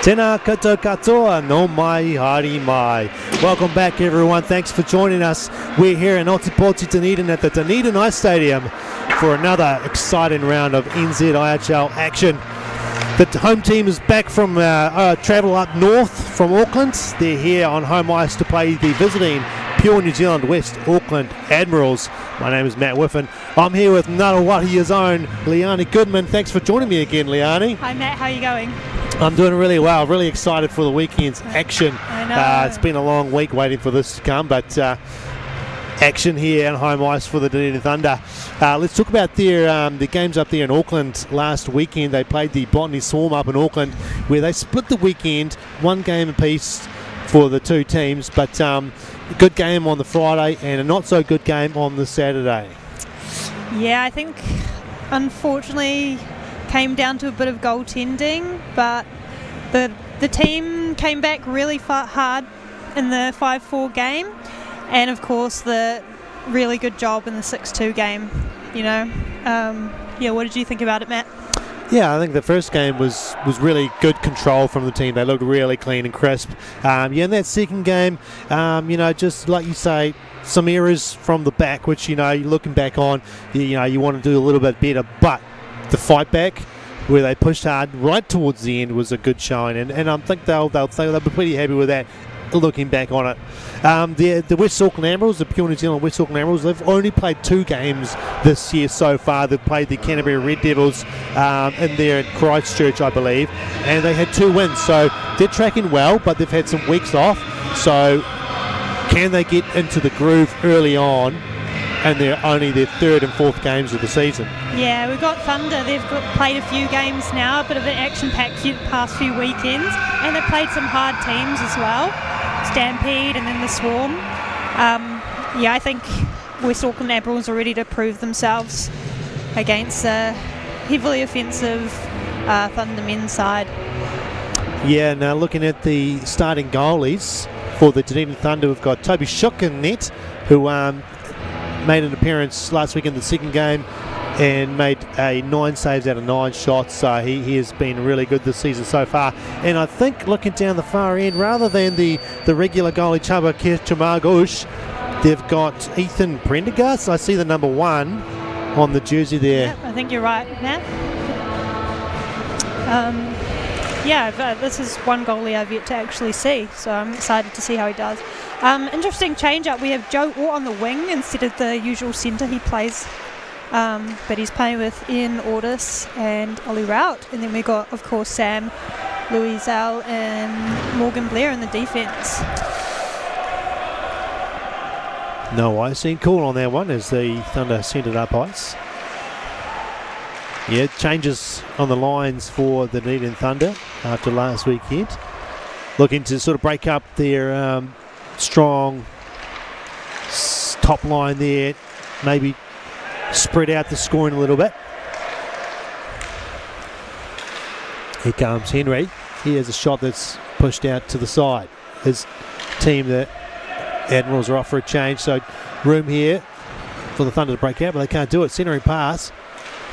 Tēnā koutou katoa, no mai, haere mai. Welcome back, everyone. Thanks for joining us. We're here in Otipoti, Dunedin at the Dunedin Ice Stadium for another exciting round of NZIHL action. The home team is back from travel up north from Auckland. They're here on home ice to play the visiting Pure New Zealand West Auckland Admirals. My name is Matt Whiffen. I'm here with Ngārawatia's own Liani Goodman. Thanks for joining me again, Liani. Hi Matt, how are you going? I'm doing really well. Really excited for the weekend's action. I know. It's been a long week waiting for this to come, but action here on home ice for the Dunedin Thunder. Let's talk about the games up there in Auckland last weekend. They played the Botany Swarm up in Auckland, where they split the weekend, one game apiece for the two teams, but a good game on the Friday and a not so good game on the Saturday. Yeah, I think unfortunately came down to a bit of goaltending, but the team came back really hard in the 5-4 game, and of course the really good job in the 6-2 game. What did you think about it, Matt? Yeah, I think the first game was really good control from the team. They looked really clean and crisp. In that second game, just like you say, some errors from the back, which, you're looking back on, you want to do a little bit better. But the fight back, where they pushed hard right towards the end, was a good showing. And I think they'll be pretty happy with that, looking back on it. The West Auckland Admirals, the Pure New Zealand West Auckland Admirals, they've only played 2 games this year so far. They've played the Canterbury Red Devils in there at Christchurch, I believe, and they had 2 wins. So they're tracking well, but they've had some weeks off. So can they get into the groove early on? And they're only their 3rd and 4th games of the season. Yeah, we've got Thunder. They've played a few games now, a bit of an action-packed past few weekends, and they've played some hard teams as well. Stampede and then the Swarm. I think West Auckland Admirals are ready to prove themselves against a heavily offensive Thunder men's side. Yeah, now looking at the starting goalies for the Dunedin Thunder, we've got Toby Shook in net, who made an appearance last week in the second game and made 9 saves out of 9 shots. So he has been really good this season so far. And I think looking down the far end, rather than the regular goalie Chaba Kirchamagush, they've got Ethan Prendergast. I see the number 1 on the jersey there. Yep, I think you're right, Matt. This is one goalie I've yet to actually see, so I'm excited to see how he does. Interesting change-up. We have Joe Orr on the wing instead of the usual centre he plays. But he's playing with Ian Ordis and Ollie Rout. And then we got, of course, Sam, Louis Zell and Morgan Blair in the defence. No icing call on that one as the Thunder sent it up ice. Yeah, changes on the lines for the Dunedin Thunder after last weekend. Looking to sort of break up their strong top line there, maybe spread out the scoring a little bit. Here comes Henry. He has a shot that's pushed out to the side. His team, the Admirals, are off for a change, so room here for the Thunder to break out, but they can't do it. Centering pass.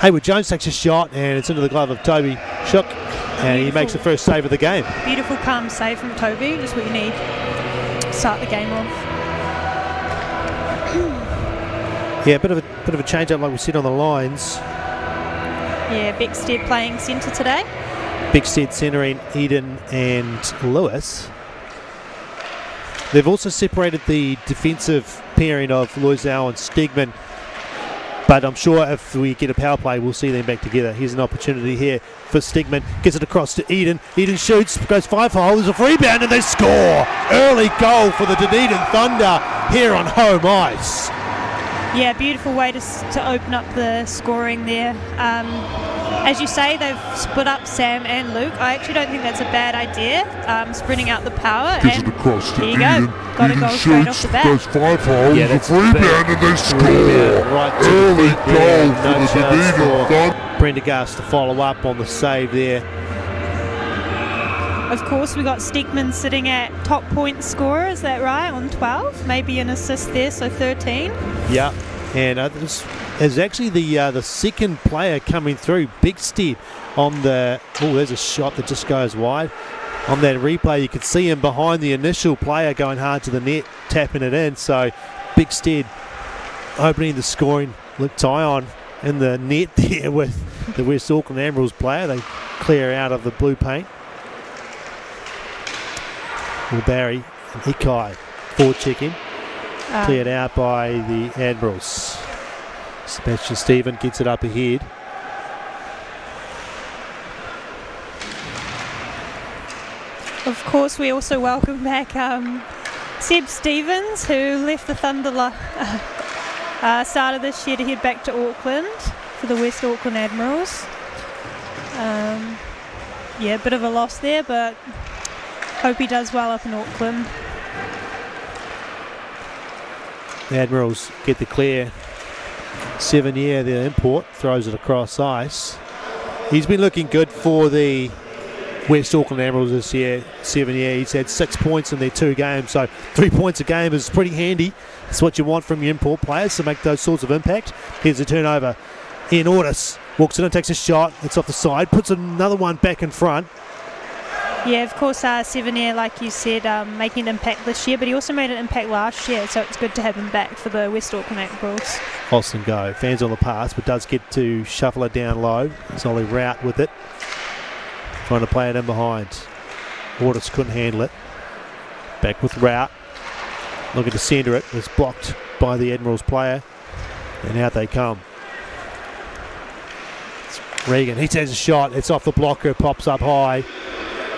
Hayward Jones takes a shot, and it's into the glove of Toby Shook, and he makes the first save of the game. Beautiful, calm save from Toby, just what you need to start the game off. Yeah, a bit of a change up, like we said on the lines. Yeah, Beckstead playing centre today. Beckstead centering Eden and Lewis. They've also separated the defensive pairing of Loisau and Stegman, but I'm sure if we get a power play, we'll see them back together. Here's an opportunity here for Stegman. Gets it across to Eden. Eden shoots, goes 5-hole. There's a rebound and they score. Early goal for the Dunedin Thunder here on home ice. Yeah, beautiful way to open up the scoring there. As you say, they've split up Sam and Luke. I actually don't think that's a bad idea, spreading out the power. Gets it across to Eden. Got a goal straight off the bat. Goes 5-hole, yeah, there's a rebound and they score. Right to early the goal there. for the Dunedin Thunder. Prendergast to follow up on the save there. Of course, we got Stegman sitting at top point scorer, is that right, on 12? Maybe an assist there, so 13. Yeah, and this is actually the second player coming through, Beckstead, on the... Oh, there's a shot that just goes wide. On that replay, you could see him behind the initial player going hard to the net, tapping it in. So Big Stead opening the scoring. Look, Tyon in the net there with the West Auckland Admirals player. They clear out of the blue paint. Well, Barry and Ikai forward checking. Cleared out by the Admirals. Sebastian Stephen gets it up ahead. Of course, we also welcome back Seb Stevens, who left the Thunder start of this year to head back to Auckland for the West Auckland Admirals. Yeah, a bit of a loss there, but hope he does well up in Auckland. The Admirals get the clear. 7-year, the import, throws it across ice. He's been looking good for the West Auckland Admirals this year. 7-year, he's had 6 points in their 2 games, so 3 points a game is pretty handy. That's what you want from your import players, to make those sorts of impact. Here's a turnover. Ian Ordis walks in and takes a shot. It's off the side, puts another one back in front. Yeah, of course, 7-year, like you said, making an impact this year, but he also made an impact last year, so it's good to have him back for the West Auckland Admirals. Austin go. Fans on the pass, but does get to shuffle it down low. Solly route with it. Trying to play it in behind. Ordis couldn't handle it. Back with route. Looking to centre it. It's blocked by the Admirals player. And out they come. It's Regan. He takes a shot. It's off the blocker. Pops up high.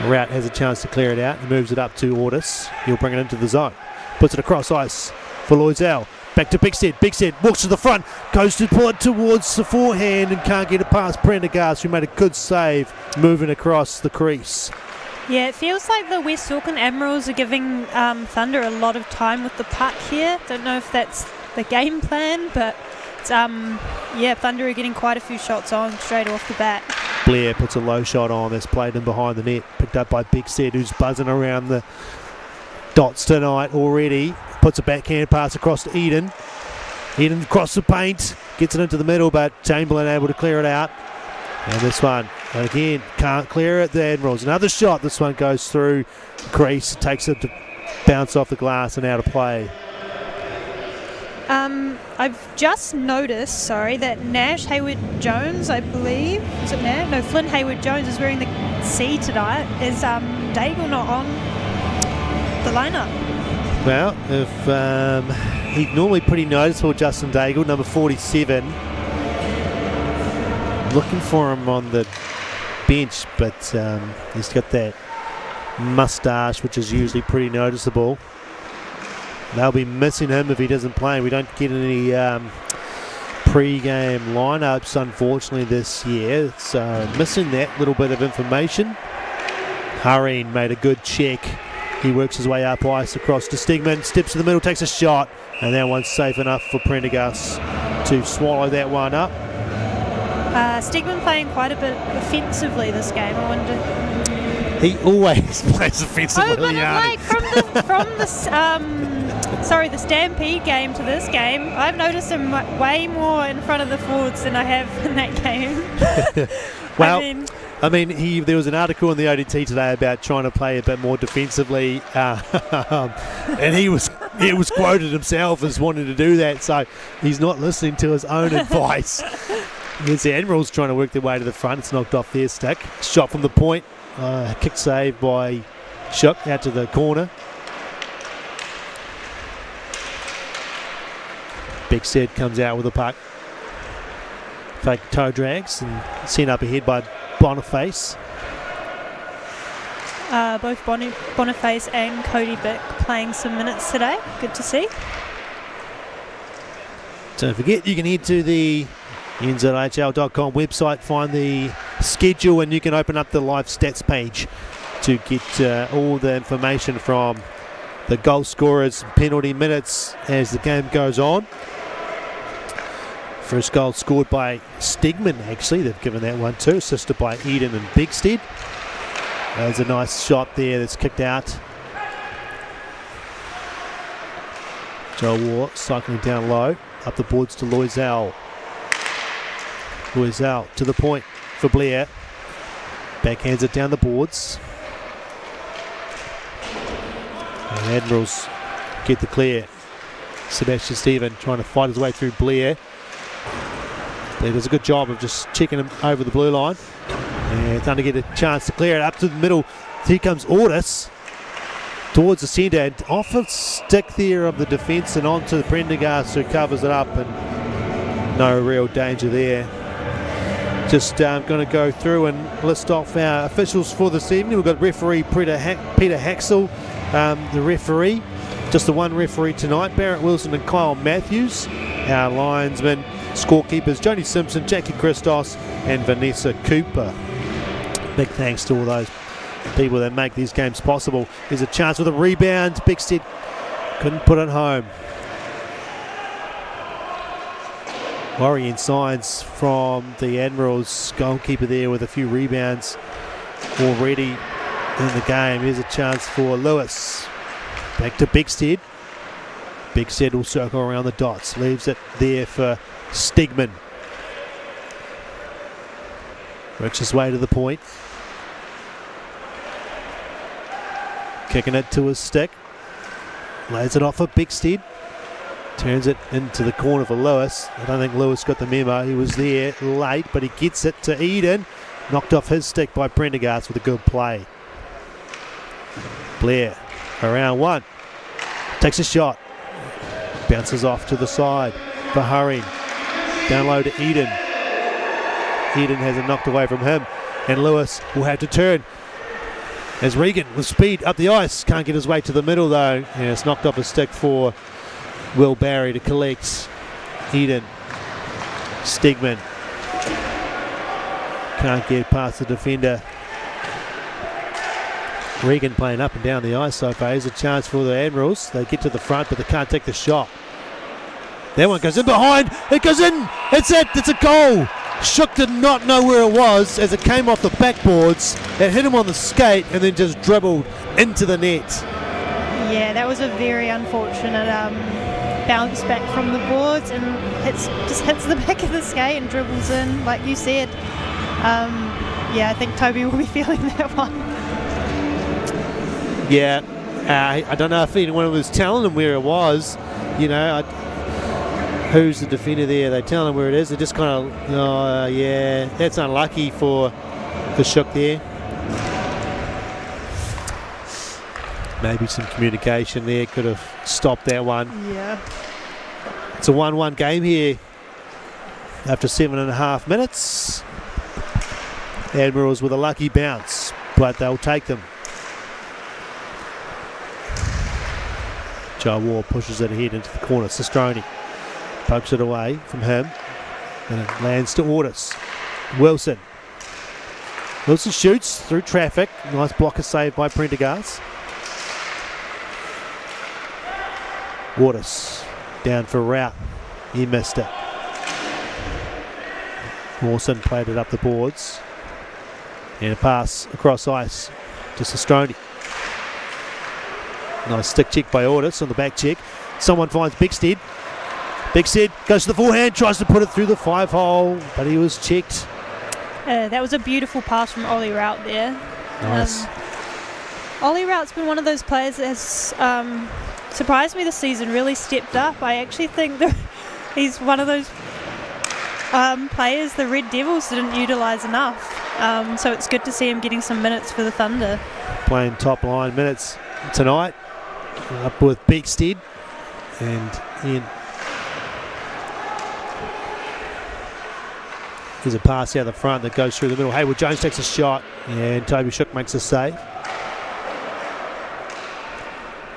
Rout has a chance to clear it out. He moves it up to Ordis. He'll bring it into the zone. Puts it across ice for Loisel. Back to Big Stead. Big Stead walks to the front. Goes to pull it towards the forehand and can't get it past Prendergast, who made a good save moving across the crease. Yeah, it feels like the West Auckland Admirals are giving Thunder a lot of time with the puck here. Don't know if that's the game plan, but it's, yeah, Thunder are getting quite a few shots on straight off the bat. Blair puts a low shot on. That's played in behind the net. Picked up by Big Stead, who's buzzing around the dots tonight already. Puts a backhand pass across to Eden. Eden across the paint. Gets it into the middle, but Chamberlain able to clear it out. And this one, again, can't clear it. The Admirals. Another shot. This one goes through the crease. Takes it to bounce off the glass and out of play. I've just noticed, that Nash Hayward-Jones, I believe, is it Nash? No, Flynn Hayward-Jones is wearing the C tonight. Is Daigle not on the lineup? Well, if he's normally pretty noticeable, Justin Daigle, number 47. Looking for him on the bench, but he's got that moustache, which is usually pretty noticeable. They'll be missing him if he doesn't play. We don't get any pre-game lineups, unfortunately, this year. So missing that little bit of information. Hurreen made a good check. He works his way up ice across to Stigman. Steps to the middle, takes a shot. And that one's safe enough for Prendergast to swallow that one up. Stigman playing quite a bit offensively this game, I wonder. He always plays offensively. Oh, but like from the Stampede game to this game, I've noticed him way more in front of the forwards than I have in that game. Well, I mean, there was an article in the ODT today about trying to play a bit more defensively, and he was quoted himself as wanting to do that. So he's not listening to his own advice. Here's the Admirals trying to work their way to the front. It's knocked off their stick. Shot from the point. Kick save by Shook out to the corner. Big Stead comes out with the puck. Fake toe drags and sent up ahead by Boniface. Both Boniface and Cody Bick playing some minutes today. Good to see. Don't forget, you can head to the NZIHL.com website, find the schedule, and you can open up the live stats page to get all the information from the goal scorers, penalty minutes as the game goes on. First goal scored by Stigman, actually. They've given that one too, assisted by Eden and Big Stead. There's a nice shot there that's kicked out. Joe Waugh cycling down low, up the boards to Loisel. Loisel to the point for Blair. Backhands it down the boards. And Admirals get the clear. Sebastian Stephen trying to fight his way through Blair. Blair does a good job of just checking him over the blue line. And Thunder get a chance to clear it up to the middle. Here comes Ortis towards the centre and off a stick there of the defence and onto the Prendergast, who covers it up, and no real danger there. Just going to go through and list off our officials for this evening. We've got referee Peter Haxel, the referee. Just the one referee tonight, Barrett Wilson and Kyle Matthews. Our linesmen, scorekeepers, Joni Simpson, Jackie Christos and Vanessa Cooper. Big thanks to all those people that make these games possible. There's a chance with a rebound. Bickstead couldn't put it home. Worrying signs from the Admirals goalkeeper there with a few rebounds already in the game. Here's a chance for Lewis. Back to Bickstead. Bickstead will circle around the dots. Leaves it there for Stegman. Works his way to the point. Kicking it to his stick. Lays it off for Bickstead. Turns it into the corner for Lewis. I don't think Lewis got the memo. He was there late, but he gets it to Eden. Knocked off his stick by Prendergast with a good play. Blair around one. Takes a shot. Bounces off to the side for Hurring. Down low to Eden. Eden has it knocked away from him. And Lewis will have to turn. As Regan with speed up the ice. Can't get his way to the middle though. And it's knocked off his stick for Will Barry to collect. Eden. Stegman. Can't get past the defender. Regan playing up and down the ice so far. Here's a chance for the Admirals. They get to the front, but they can't take the shot. That one goes in behind. It goes in. It's it. It's a goal. Shook did not know where it was as it came off the backboards. It hit him on the skate and then just dribbled into the net. Yeah, that was a very unfortunate bounce back from the boards and just hits the back of the skate and dribbles in, like you said. Yeah, I think Toby will be feeling that one. Yeah, I don't know if anyone was telling him where it was. You know, who's the defender there? They tell him where it is. They just kind of, oh yeah, that's unlucky for Shook there. Maybe some communication there could have stopped that one. Yeah. It's a 1-1 game here after 7.5 minutes. Admirals with a lucky bounce, but they'll take them. Joe Ward pushes it ahead into the corner. Sestroni pokes it away from him and it lands to Ortis. Wilson shoots through traffic. Nice blocker saved by Prendergast. Ortis down for Rout. He missed it. Mawson played it up the boards. And a pass across ice to Sestroni. Nice stick check by Ortis on the back check. Someone finds Bickstead. Bickstead goes to the forehand, tries to put it through the 5-hole, but he was checked. That was a beautiful pass from Ollie Rout there. Nice. Ollie Rout's been one of those players that has surprised me this season, really stepped up. I actually think that he's one of those players the Red Devils didn't utilise enough. So it's good to see him getting some minutes for the Thunder. Playing top line minutes tonight. Up with Bickstead and Ian. There's a pass out the front that goes through the middle. Hayward Jones takes a shot and Toby Shook makes a save.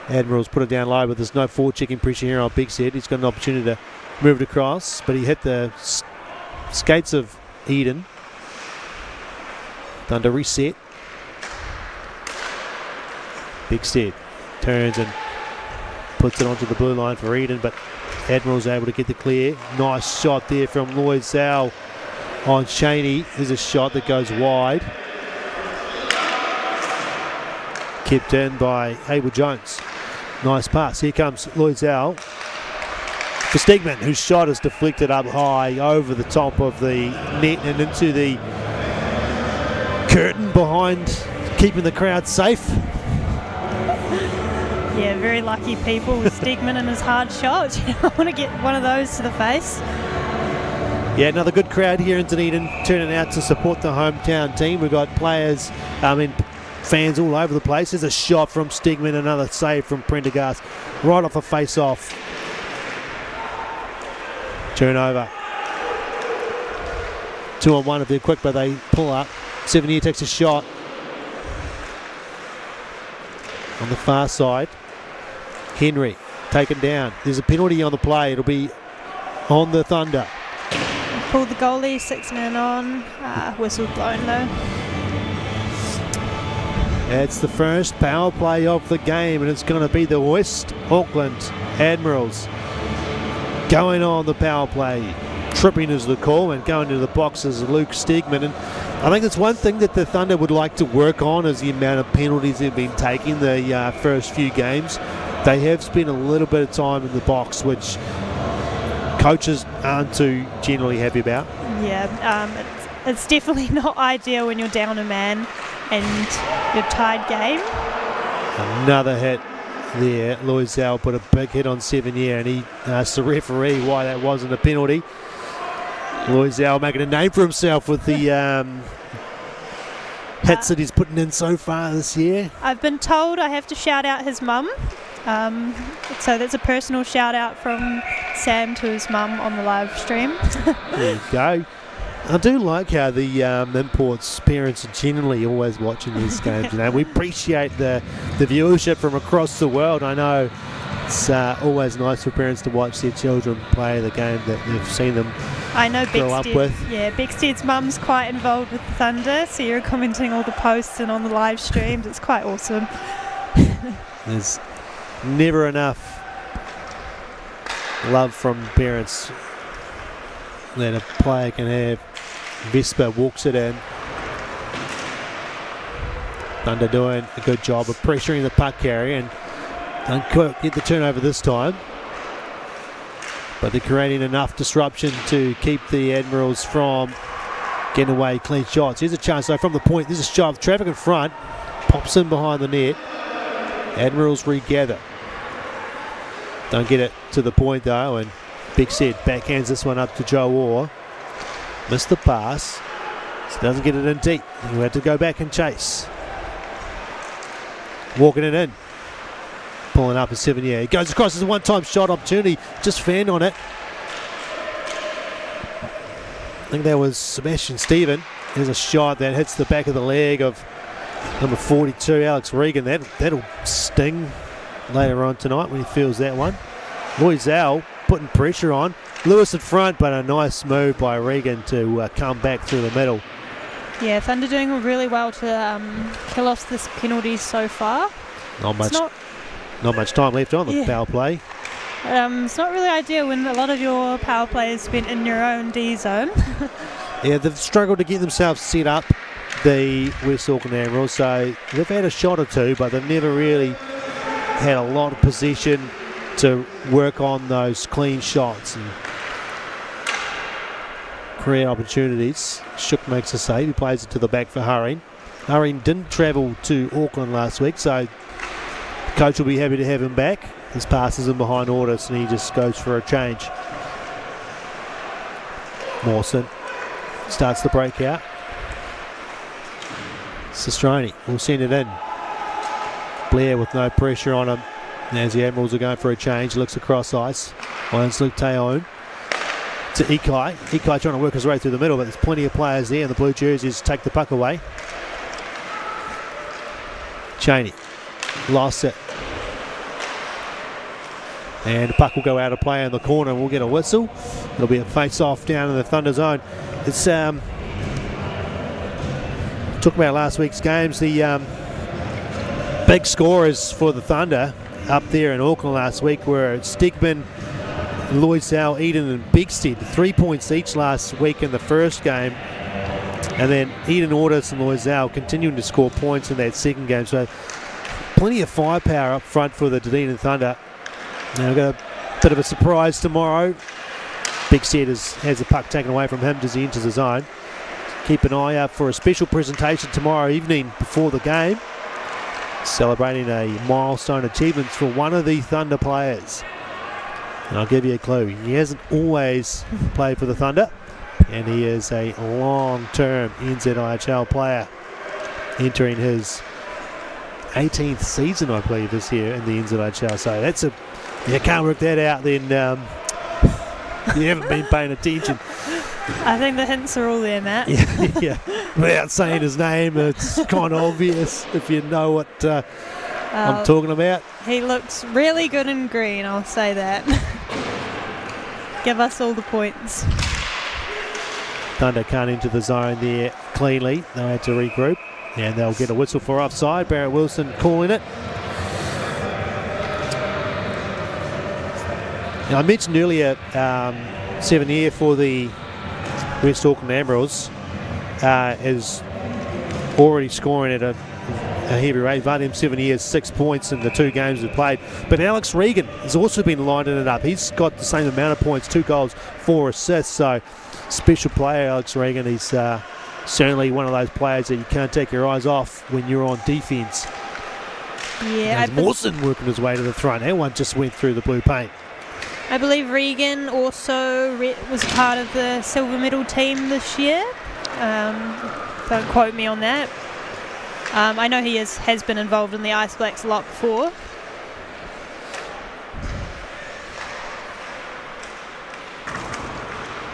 Admirals put it down low, but there's no forechecking pressure here on Bickstead. He's got an opportunity to move it across, but he hit the skates of Eden. Thunder reset. Bickstead turns and puts it onto the blue line for Eden, but Admiral's able to get the clear. Nice shot there from Lloyd Zhao on Shaney. There's a shot that goes wide. Kept in by Hayward Jones. Nice pass. Here comes Lloyd Zhao for Stegman, whose shot is deflected up high over the top of the net and into the curtain behind, keeping the crowd safe. Yeah, very lucky people with Stegman and his hard shot. I want to get one of those to the face. Yeah, another good crowd here in Dunedin turning out to support the hometown team. We've got players, fans all over the place. There's a shot from Stegman, another save from Prendergast, right off a face-off. Turnover. 2-on-1 if they're quick, but they pull up. Sevenier takes a shot on the far side. Henry taken down. There's a penalty on the play. It'll be on the Thunder. Pulled the goalie, 6 men on. Whistle blown though. It's the first power play of the game, and it's going to be the West Auckland Admirals going on the power play. Tripping is the call, and going to the box is Luke Stegman. And I think that's one thing that the Thunder would like to work on is the amount of penalties they've been taking the first few games. They have spent a little bit of time in the box, which coaches aren't too generally happy about. Yeah, it's definitely not ideal when you're down a man and you're tied game. Another hit there. Loisel put a big hit on Sevenier, and he asked the referee why that wasn't a penalty. Loisel making a name for himself with the hits that he's putting in so far this year. I've been told I have to shout out his mum. So that's a personal shout out from Sam to his mum on the live stream. There you go. I do like how the imports parents are generally always watching these games. We appreciate the viewership from across the world. I know it's always nice for parents to watch their children play the game that they've seen them I know grow up with. Yeah, Beckstead's mum's quite involved with the Thunder, so you're commenting all the posts and on the live streams. It's quite awesome. There's never enough love from parents that a player can have. Vesper walks it in. Thunder doing a good job of pressuring the puck carrier, and don't quite get the turnover this time. But they're creating enough disruption to keep the Admirals from getting away clean shots. Here's a chance though from the point. There's a shove. Traffic in front. Pops in behind the net. Admirals regather. Don't get it to the point though, and Big Said backhands this one up to Joe Orr. Missed the pass, so doesn't get it in deep. We had to go back and chase. Walking it in. Pulling up a 7-year. He goes across as a one-time shot opportunity. Just fanned on it. I think that was Sebastian Stephen. There's a shot that hits the back of the leg of number 42, Alex Regan. That'll sting later on tonight when he feels that one. Loisel putting pressure on. Lewis in front, but a nice move by Regan to come back through the middle. Yeah, Thunder doing really well to kill off this penalty so far. Not much time left on the power play. It's not really ideal when a lot of your power play is spent in your own D zone. Yeah, they've struggled to get themselves set up, the West Auckland Admirals, so they've had a shot or two, but they've never really had a lot of possession to work on those clean shots and create opportunities. Shook makes a save. He plays it to the back for Hurring. Hurring didn't travel to Auckland last week, so the coach will be happy to have him back. His pass is in behind orders, and he just goes for a change. Mawson starts the breakout. Sestroni will send it in. Blair with no pressure on him. As the Admirals are going for a change, looks across ice. Finds Luke Teon to Ikai. Ikai trying to work his way through the middle, but there's plenty of players there, and the blue jerseys take the puck away. Cheney lost it. And the puck will go out of play in the corner, and we'll get a whistle. It'll be a face-off down in the Thunder zone. It's talk about last week's games. The big scorers for the Thunder up there in Auckland last week were Stegman, Loisel, Eden and Bigstead. 3 points each last week in the first game. And then Eden, Ordis and Loisel continuing to score points in that second game. So plenty of firepower up front for the Dunedin Thunder. Now we've got a bit of a surprise tomorrow. Bigstead has the puck taken away from him as he enters the zone. Keep an eye out for a special presentation tomorrow evening before the game. celebrating a milestone achievement for one of the Thunder players. And I'll give you a clue. He hasn't always played for the Thunder, and he is a long-term NZIHL player, entering his 18th season, I believe, this year in the NZIHL. So that's a, you can't work that out, then you haven't been paying attention. I think the hints are all there, Matt. Yeah. Without saying his name, it's kind of obvious if you know what I'm talking about. He looks really good in green, I'll say that. Give us all the points. Thunder can't enter the zone there cleanly. They had to regroup, and they'll get a whistle for offside. Barrett Wilson calling it. Now, I mentioned earlier 7 year for the West Auckland Admirals is already scoring at a heavy rate. Vadium 7 years, 6 points in the 2 games we've played. But Alex Regan has also been lining it up. He's got the same amount of points, 2 goals, 4 assists. So special player, Alex Regan. He's certainly one of those players that you can't take your eyes off when you're on defence. Yeah, Mawson working his way to the front. That one just went through the blue paint. I believe Regan also was part of the silver medal team this year. Don't quote me on that. I know he has been involved in the Ice Blacks a lot before.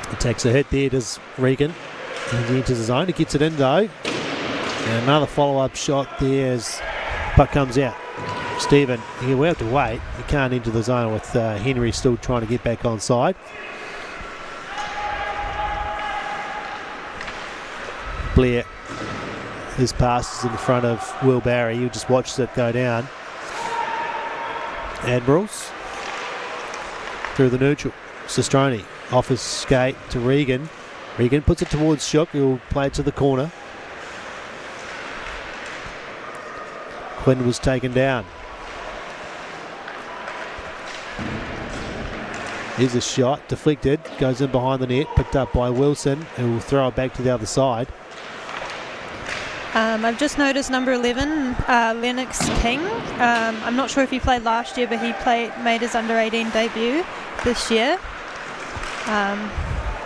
He takes a hit there, does Regan. He enters his zone. He gets it in though. And another follow-up shot there as puck comes out. Stephen, we have to wait. He can't enter the zone with Henry still trying to get back on side. Blair, his pass is in front of Will Barry. You just watched it go down. Admirals through the neutral. Sestroni off his skate to Regan. Regan puts it towards Shook. He'll play it to the corner. Quinn was taken down. Here's a shot, deflected, goes in behind the net, picked up by Wilson, who will throw it back to the other side. I've just noticed number 11, Lennox King. I'm not sure if he played last year, but he made his under-18 debut this year.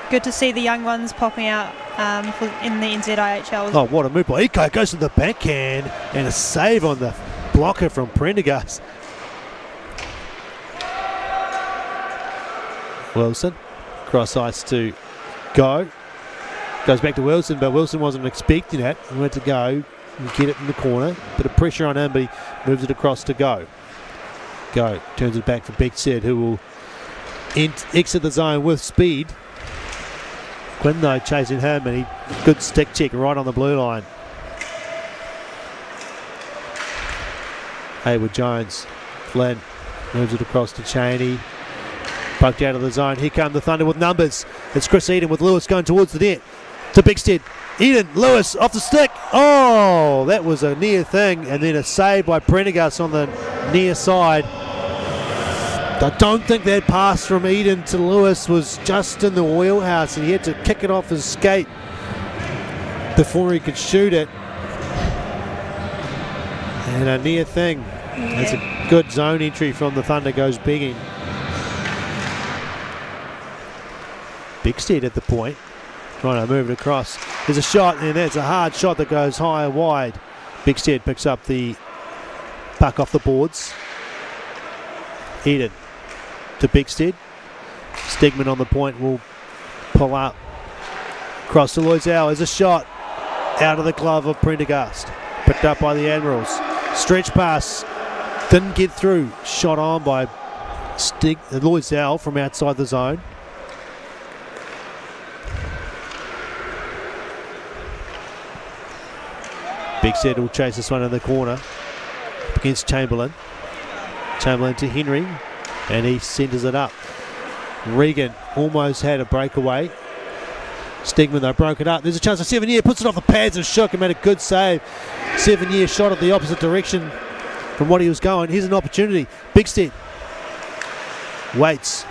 Good to see the young ones popping out in the NZIHL. Oh, what a move by Iko. Goes to the backhand and a save on the blocker from Prendergast. Wilson, cross ice to Go. Goes back to Wilson, but Wilson wasn't expecting it. He went to Go and get it in the corner. Bit of pressure on him, but he moves it across to Go. Go turns it back for Big Sid, who will exit the zone with speed. Quinn though chasing him, and good stick check right on the blue line. Hayward Jones, Flynn moves it across to Cheney. Poked out of the zone. Here come the Thunder with numbers. It's Chris Eden with Lewis going towards the net. To Bigstead. Eden, Lewis off the stick. Oh, that was a near thing. And then a save by Prendergast on the near side. I don't think that pass from Eden to Lewis was just in the wheelhouse, and he had to kick it off his skate before he could shoot it. And a near thing. Yeah. That's a good zone entry from the Thunder, goes begging. Bigstead at the point, trying to move it across. There's a shot, and that's a hard shot that goes high and wide. Bigstead picks up the puck off the boards. Eden to Bigstead. Stegman on the point will pull up. Cross to Loisel. There's a shot out of the glove of Prendergast. Picked up by the Admirals. Stretch pass. Didn't get through. Shot on by Loisel from outside the zone. Bigstead will chase this one in the corner against Chamberlain. Chamberlain to Henry, and he centres it up. Regan almost had a breakaway. Stegman though broke it up. There's a chance for 7 year, puts it off the pads and Shook and made a good save. 7 year shot at the opposite direction from what he was going. Here's an opportunity. Bigstead waits,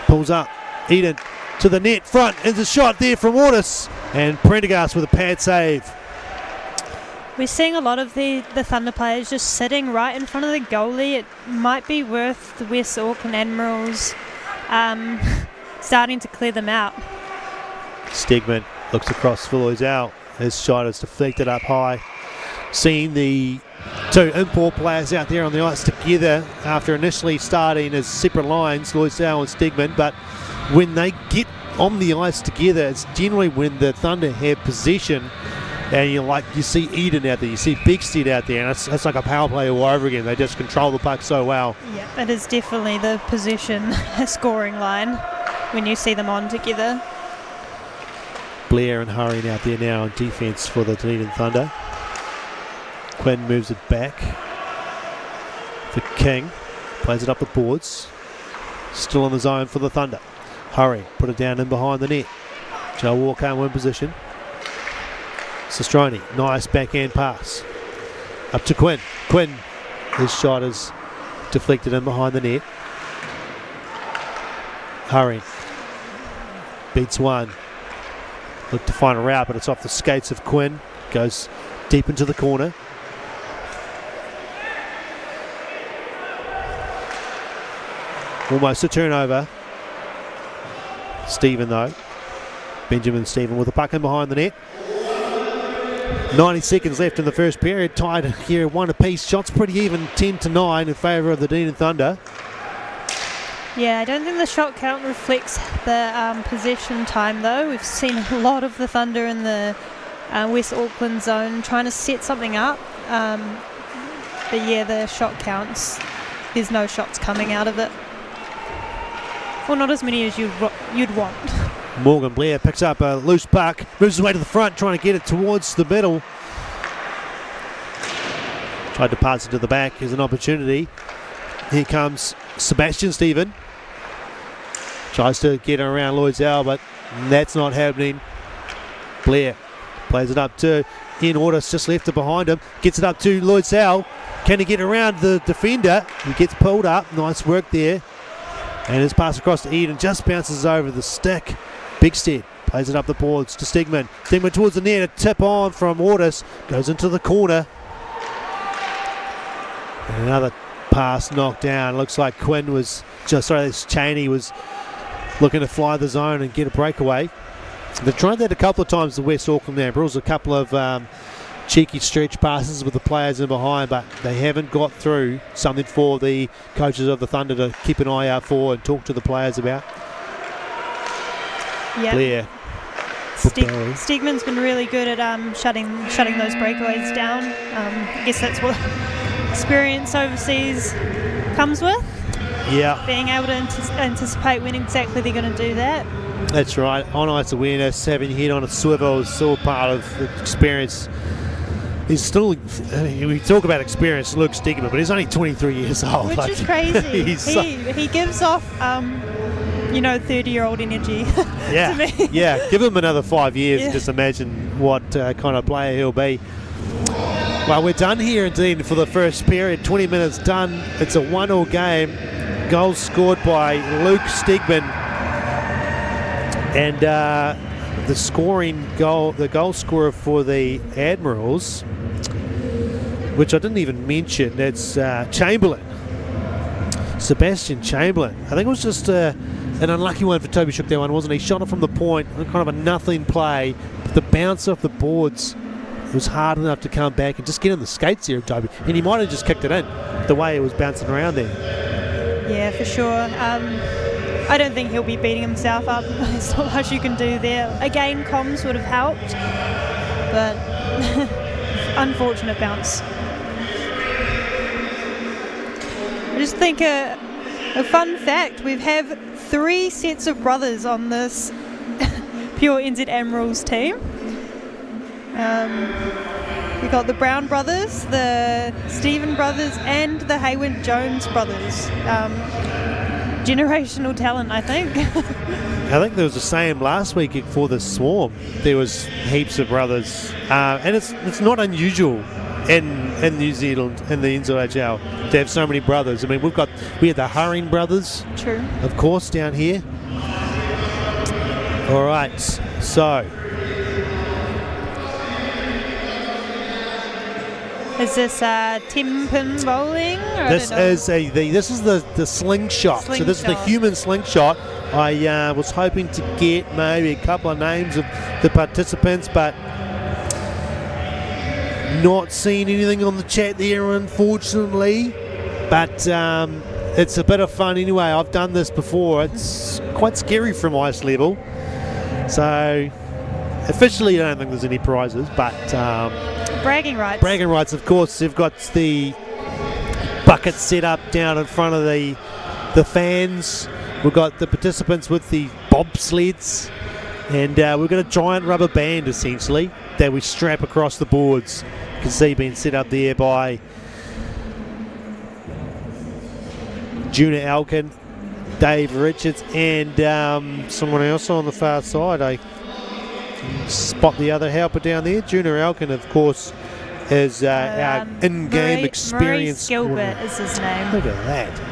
pulls up. Eden to the net front. There's a shot there from Ortis, and Prendergast with a pad save. We're seeing a lot of the Thunder players just sitting right in front of the goalie. It might be worth the West Auckland Admirals starting to clear them out. Stegman looks across for Loizal. His shot is deflected up high. Seeing the two import players out there on the ice together after initially starting as separate lines, Loizal and Stegman, but when they get on the ice together, it's generally when the Thunder have possession. And you see Eden out there, you see Bigstead out there, and it's like a power play all over again. They just control the puck so well. Yeah, it is definitely the possession scoring line when you see them on together. Blair and hurrying out there now on defence for the Dunedin Thunder. Quinn moves it back for King, plays it up the boards. Still on the zone for the Thunder. Hurry, put it down in behind the net. Joe Walker in position. Sestroni, nice backhand pass. Up to Quinn. Quinn, his shot is deflected in behind the net. Hurry. Beats one. Look to find a route, but it's off the skates of Quinn. Goes deep into the corner. Almost a turnover. Stephen though. Benjamin Stephen with the puck in behind the net. 90 seconds left in the first period. Tied here, one apiece. Shots pretty even, 10-9 in favour of the Dunedin Thunder. Yeah, I don't think the shot count reflects the possession time though. We've seen a lot of the Thunder in the West Auckland zone trying to set something up. But yeah, the shot counts. There's no shots coming out of it. Well, not as many as you'd want. Morgan Blair picks up a loose puck, moves his way to the front, trying to get it towards the middle. Tried to pass it to the back. Here's an opportunity. Here comes Sebastian Stephen. Tries to get around Loizal, but that's not happening. Blair plays it up to Ian Ordis, just left it behind him. Gets it up to Loizal. Can he get around the defender? He gets pulled up. Nice work there. And his pass across to Eden just bounces over the stick. Bigstead plays it up the boards to Stegman. Stegman towards the net, a tip on from Ordis. Goes into the corner. And another pass knocked down. Looks like Quinn was Cheney was looking to fly the zone and get a breakaway. They've tried that a couple of times, the West Auckland Admirals. A couple of cheeky stretch passes with the players in behind, but they haven't got through. Something for the coaches of the Thunder to keep an eye out for and talk to the players about. Yeah. Blair. Stegman's been really good at shutting those breakaways down. I guess that's what experience overseas comes with. Yeah. Being able to anticipate when exactly they're going to do that. That's right. On ice awareness, having your head on a swivel is still part of the experience. He's still, we talk about experience, Luke Stegman, but he's only 23 years old. Which is crazy. He gives off 30-year-old energy. Yeah, to me. Yeah. Give him another 5 years and just imagine what kind of player he'll be. Well, we're done here indeed for the first period. 20 minutes done. It's a 1-1 game. Goals scored by Luke Stegman. And the goal scorer for the Admirals, which I didn't even mention, it's Chamberlain. Sebastian Chamberlain. I think it was just an unlucky one for Toby Shook, that one, wasn't he? Shot it from the point, kind of a nothing play. The bounce off the boards, it was hard enough to come back and just get in the skates here of Toby. And he might have just kicked it in, the way it was bouncing around there. Yeah, for sure. I don't think he'll be beating himself up. There's not much you can do there. Again, comms would have helped, but unfortunate bounce. I just think a fun fact, we have 3 sets of brothers on this pure NZ Admirals team. We've got the Brown brothers, the Stephen brothers, and the Hayward Jones brothers. Generational talent, I think. I think there was the same last week for the Swarm. There was heaps of brothers, and it's not unusual in New Zealand, in the NZIHL, to have so many brothers. I mean, we had the Hurring brothers, true, of course, down here. All right, so Is this 10-pin bowling? Or This is the slingshot. So this is the Slingshot. human slingshot. I was hoping to get maybe a couple of names of the participants, but not seeing anything on the chat there, unfortunately. But it's a bit of fun anyway. I've done this before. It's quite scary from ice level. So officially, I don't think there's any prizes, but bragging rights. bragging rights, of course. They've got the bucket set up down in front of the fans. We've got the participants with the bobsleds, and we've got a giant rubber band essentially that we strap across the boards. You can see being set up there by Juna Elkin, Dave Richards, and someone else on the far side. I can spot the other helper down there. Juna Elkin, of course, is our in-game experience. Maurice Gilbert is his name. Look at that.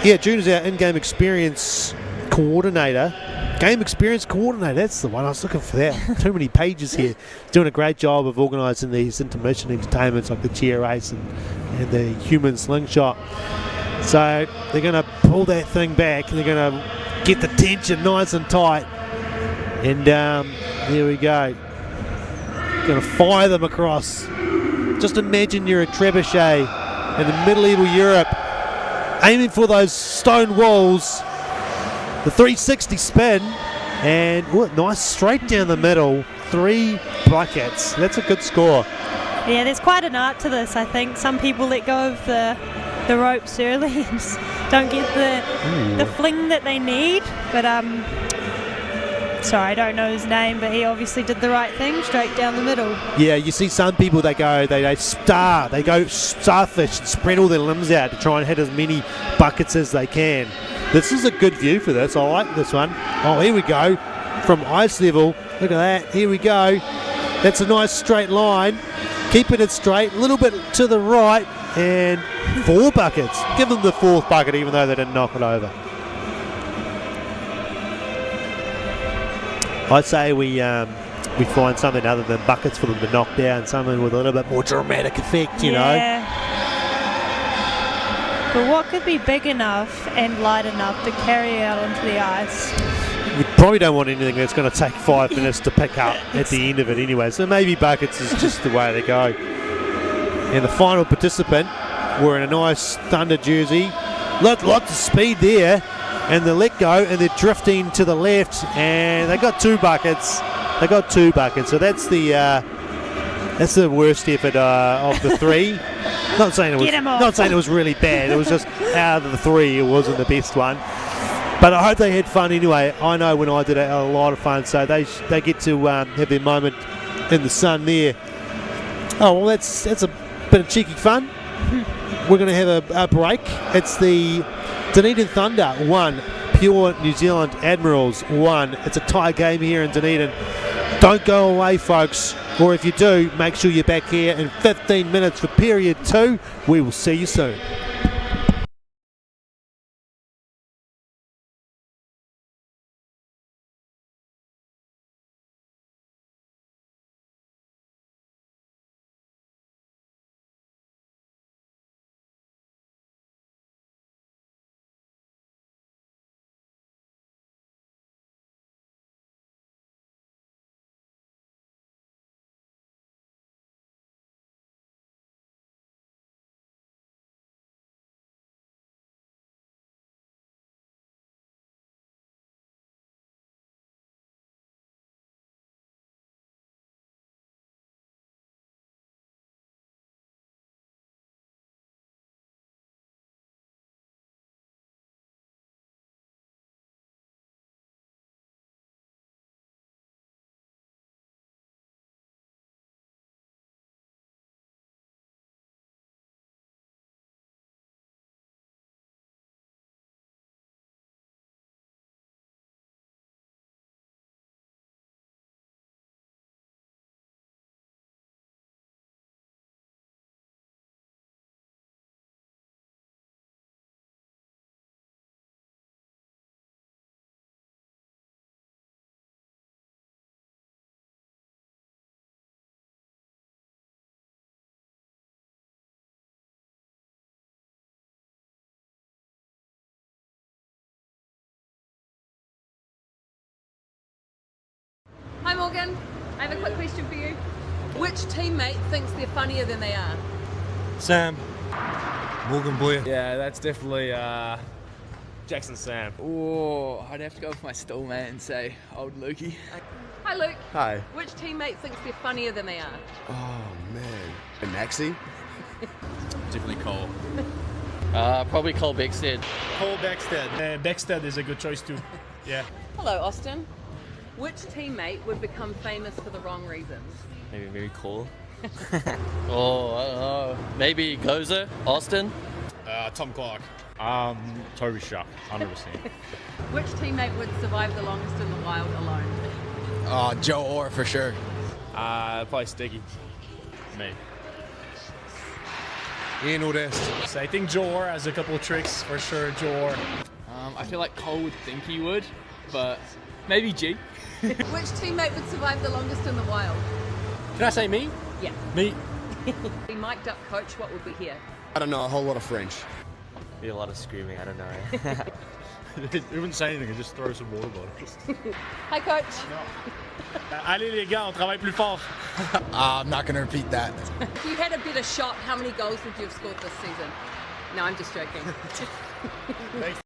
Yeah, Juna's our in-game experience coordinator. Game experience coordinator, that's the one. I was looking for that. Too many pages here. Doing a great job of organising these intermission entertainments like the chair race and the human slingshot. So they're going to pull that thing back. They're going to get the tension nice and tight. And there we go. Going to fire them across. Just imagine you're a trebuchet in the medieval Europe, aiming for those stone walls. The 360 spin, and nice straight down the middle. 3 buckets. That's a good score. Yeah, there's quite an art to this, I think. Some people let go of the ropes early and just don't get the fling that they need. But sorry, I don't know his name, but he obviously did the right thing, straight down the middle. Yeah, you see some people, they go starfish and spread all their limbs out to try and hit as many buckets as they can. This is a good view for this. I like this one. Oh, here we go. From ice level. Look at that. Here we go. That's a nice straight line. Keeping it straight. A little bit to the right. And 4 buckets. Give them the 4th bucket even though they didn't knock it over. I'd say we find something other than buckets for them to knock down. Something with a little bit more dramatic effect, you know. But what could be big enough and light enough to carry out onto the ice? We probably don't want anything that's going to take 5 minutes to pick up at the end of it anyway. So maybe buckets is just the way to go. And the final participant, wearing a nice Thunder jersey. Lots of speed there. And they let go and they're drifting to the left. And they got 2 buckets. So that's the worst effort of the 3. Not saying it was really bad. It was just out of the 3, it wasn't the best one. But I hope they had fun anyway. I know when I did it, I had a lot of fun. So they get to have their moment in the sun there. Oh well, that's a bit of cheeky fun. We're going to have a break. It's the Dunedin Thunder 1, Pure New Zealand Admirals 1. It's a tie game here in Dunedin. Don't go away, folks. Or if you do, make sure you're back here in 15 minutes for period 2. We will see you soon. Morgan, I have a quick question for you. Which teammate thinks they're funnier than they are? Sam. Morgan boy. Yeah, that's definitely Jackson Sam. Oh, I'd have to go with my stallmate and say old Lukey. Hi Luke. Hi. Which teammate thinks they're funnier than they are? Oh man. And Maxie? Definitely Cole. Probably Cole Beckstead. Cole Beckstead. Beckstead is a good choice too. Yeah. Hello Austin. Which teammate would become famous for the wrong reasons? Maybe Cole. Oh, I don't know. Maybe Gozer, Austin. Tom Clark. Toby Shuck, 100%. Which teammate would survive the longest in the wild alone? Joe Orr for sure. Probably Sticky. Me. Ian Ordest. So I think Joe Orr has a couple of tricks for sure. Joe Orr. I feel like Cole would think he would, but maybe G. Which teammate would survive the longest in the wild? Can I say me? Yeah. Me. We mic'd up coach, what would we hear? I don't know, a whole lot of French. Be a lot of screaming, I don't know. He wouldn't say anything, just throw some water bottles. Hi coach. Allez les gars, on travaille plus fort. I'm not gonna repeat that. If you had a better shot, how many goals would you have scored this season? No, I'm just joking. Thanks.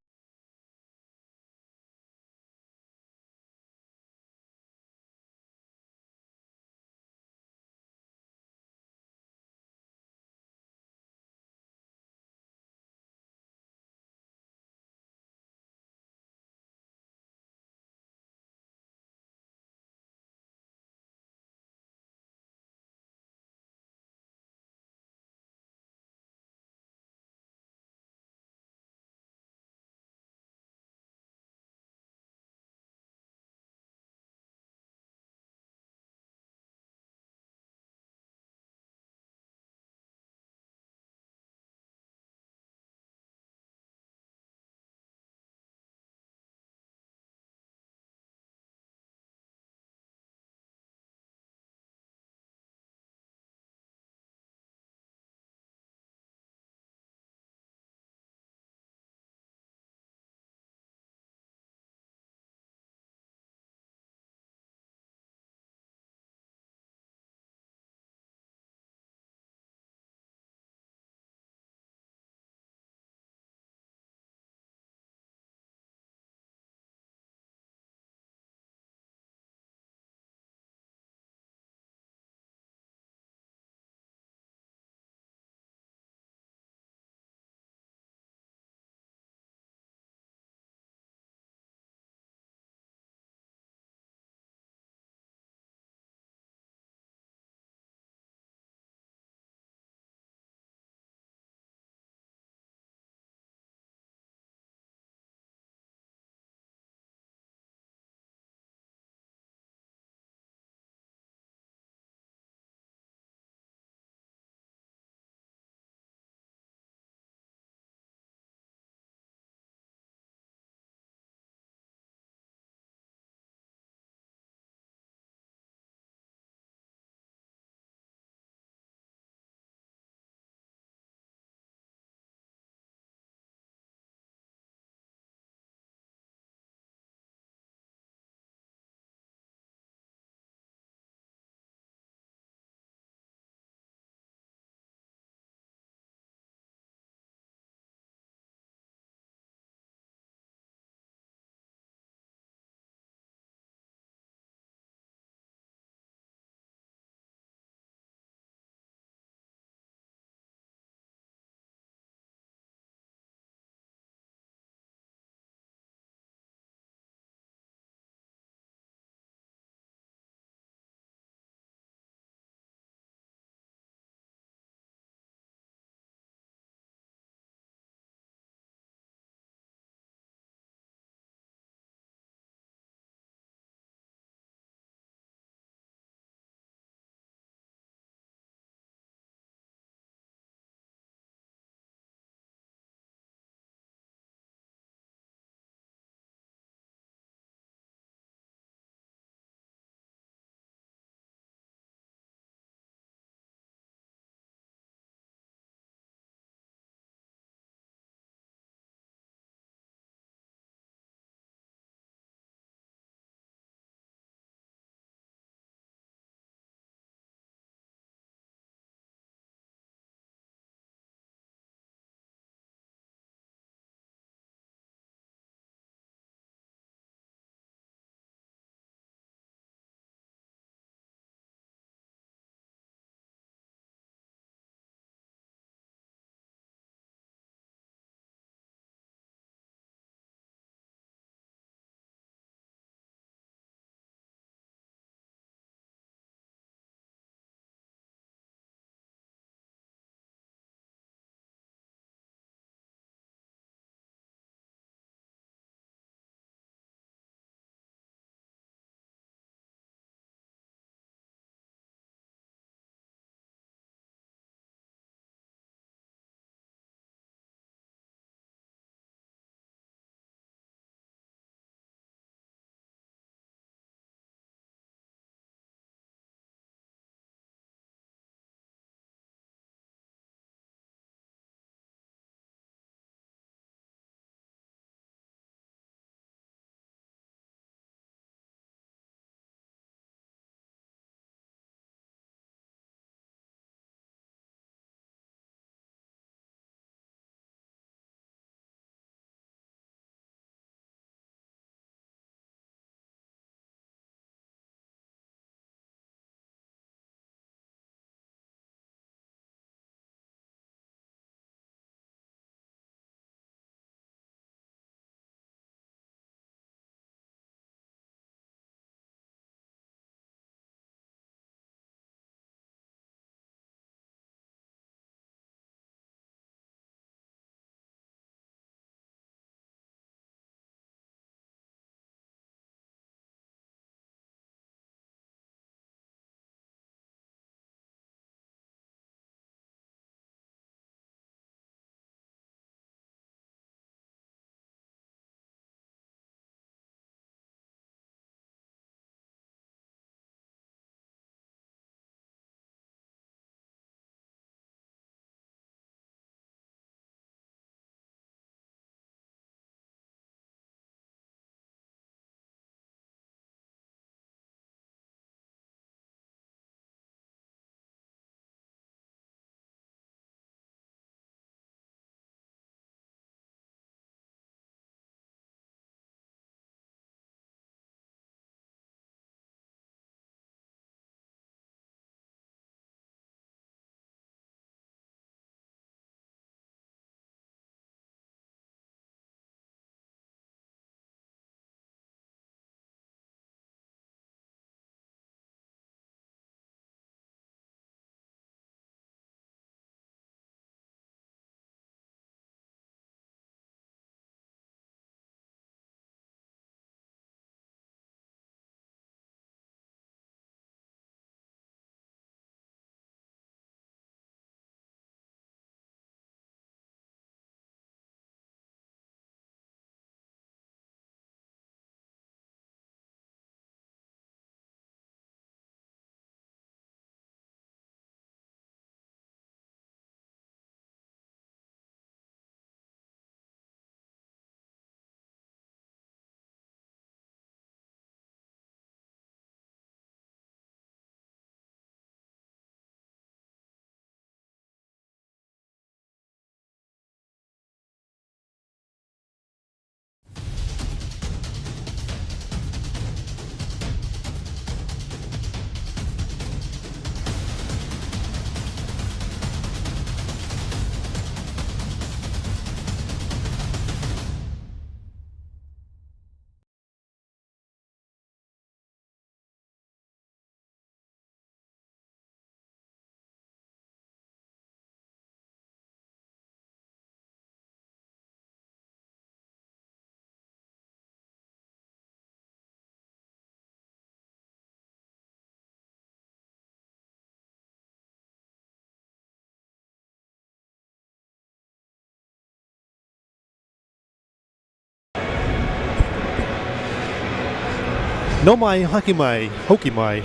No mai haki mai, hoki mai.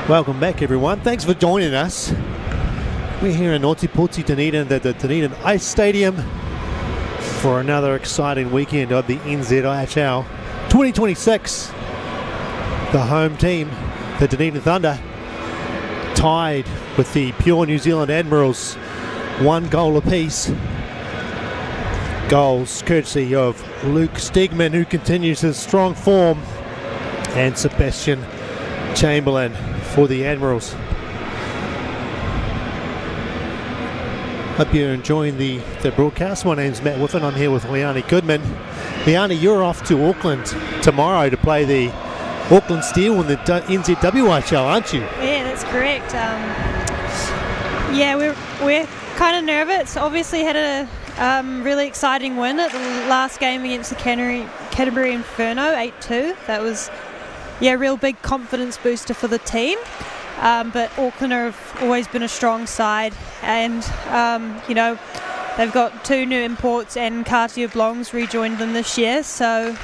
Welcome back, everyone. Thanks for joining us. We're here in Ōtepoti, Dunedin, at the Dunedin Ice Stadium for another exciting weekend of the NZIHL 2026. The home team, the Dunedin Thunder, tied with the pure New Zealand Admirals, 1 goal apiece. Goals courtesy of Luke Stegman, who continues his strong form, and Sebastian Chamberlain for the Admirals. Hope you're enjoying the broadcast. My name's Matt Whiffen. I'm here with Leanne Goodman. Leanne, you're off to Auckland tomorrow to play the Auckland Steel in the NZIHL, aren't you? Yeah, that's correct. Yeah, we're kind of nervous. Obviously had a really exciting win at the last game against the Canterbury Inferno, 8-2. That was a real big confidence booster for the team. But Auckland have always been a strong side, and they've got 2 new imports, and Cartier Blongs rejoined them this year, so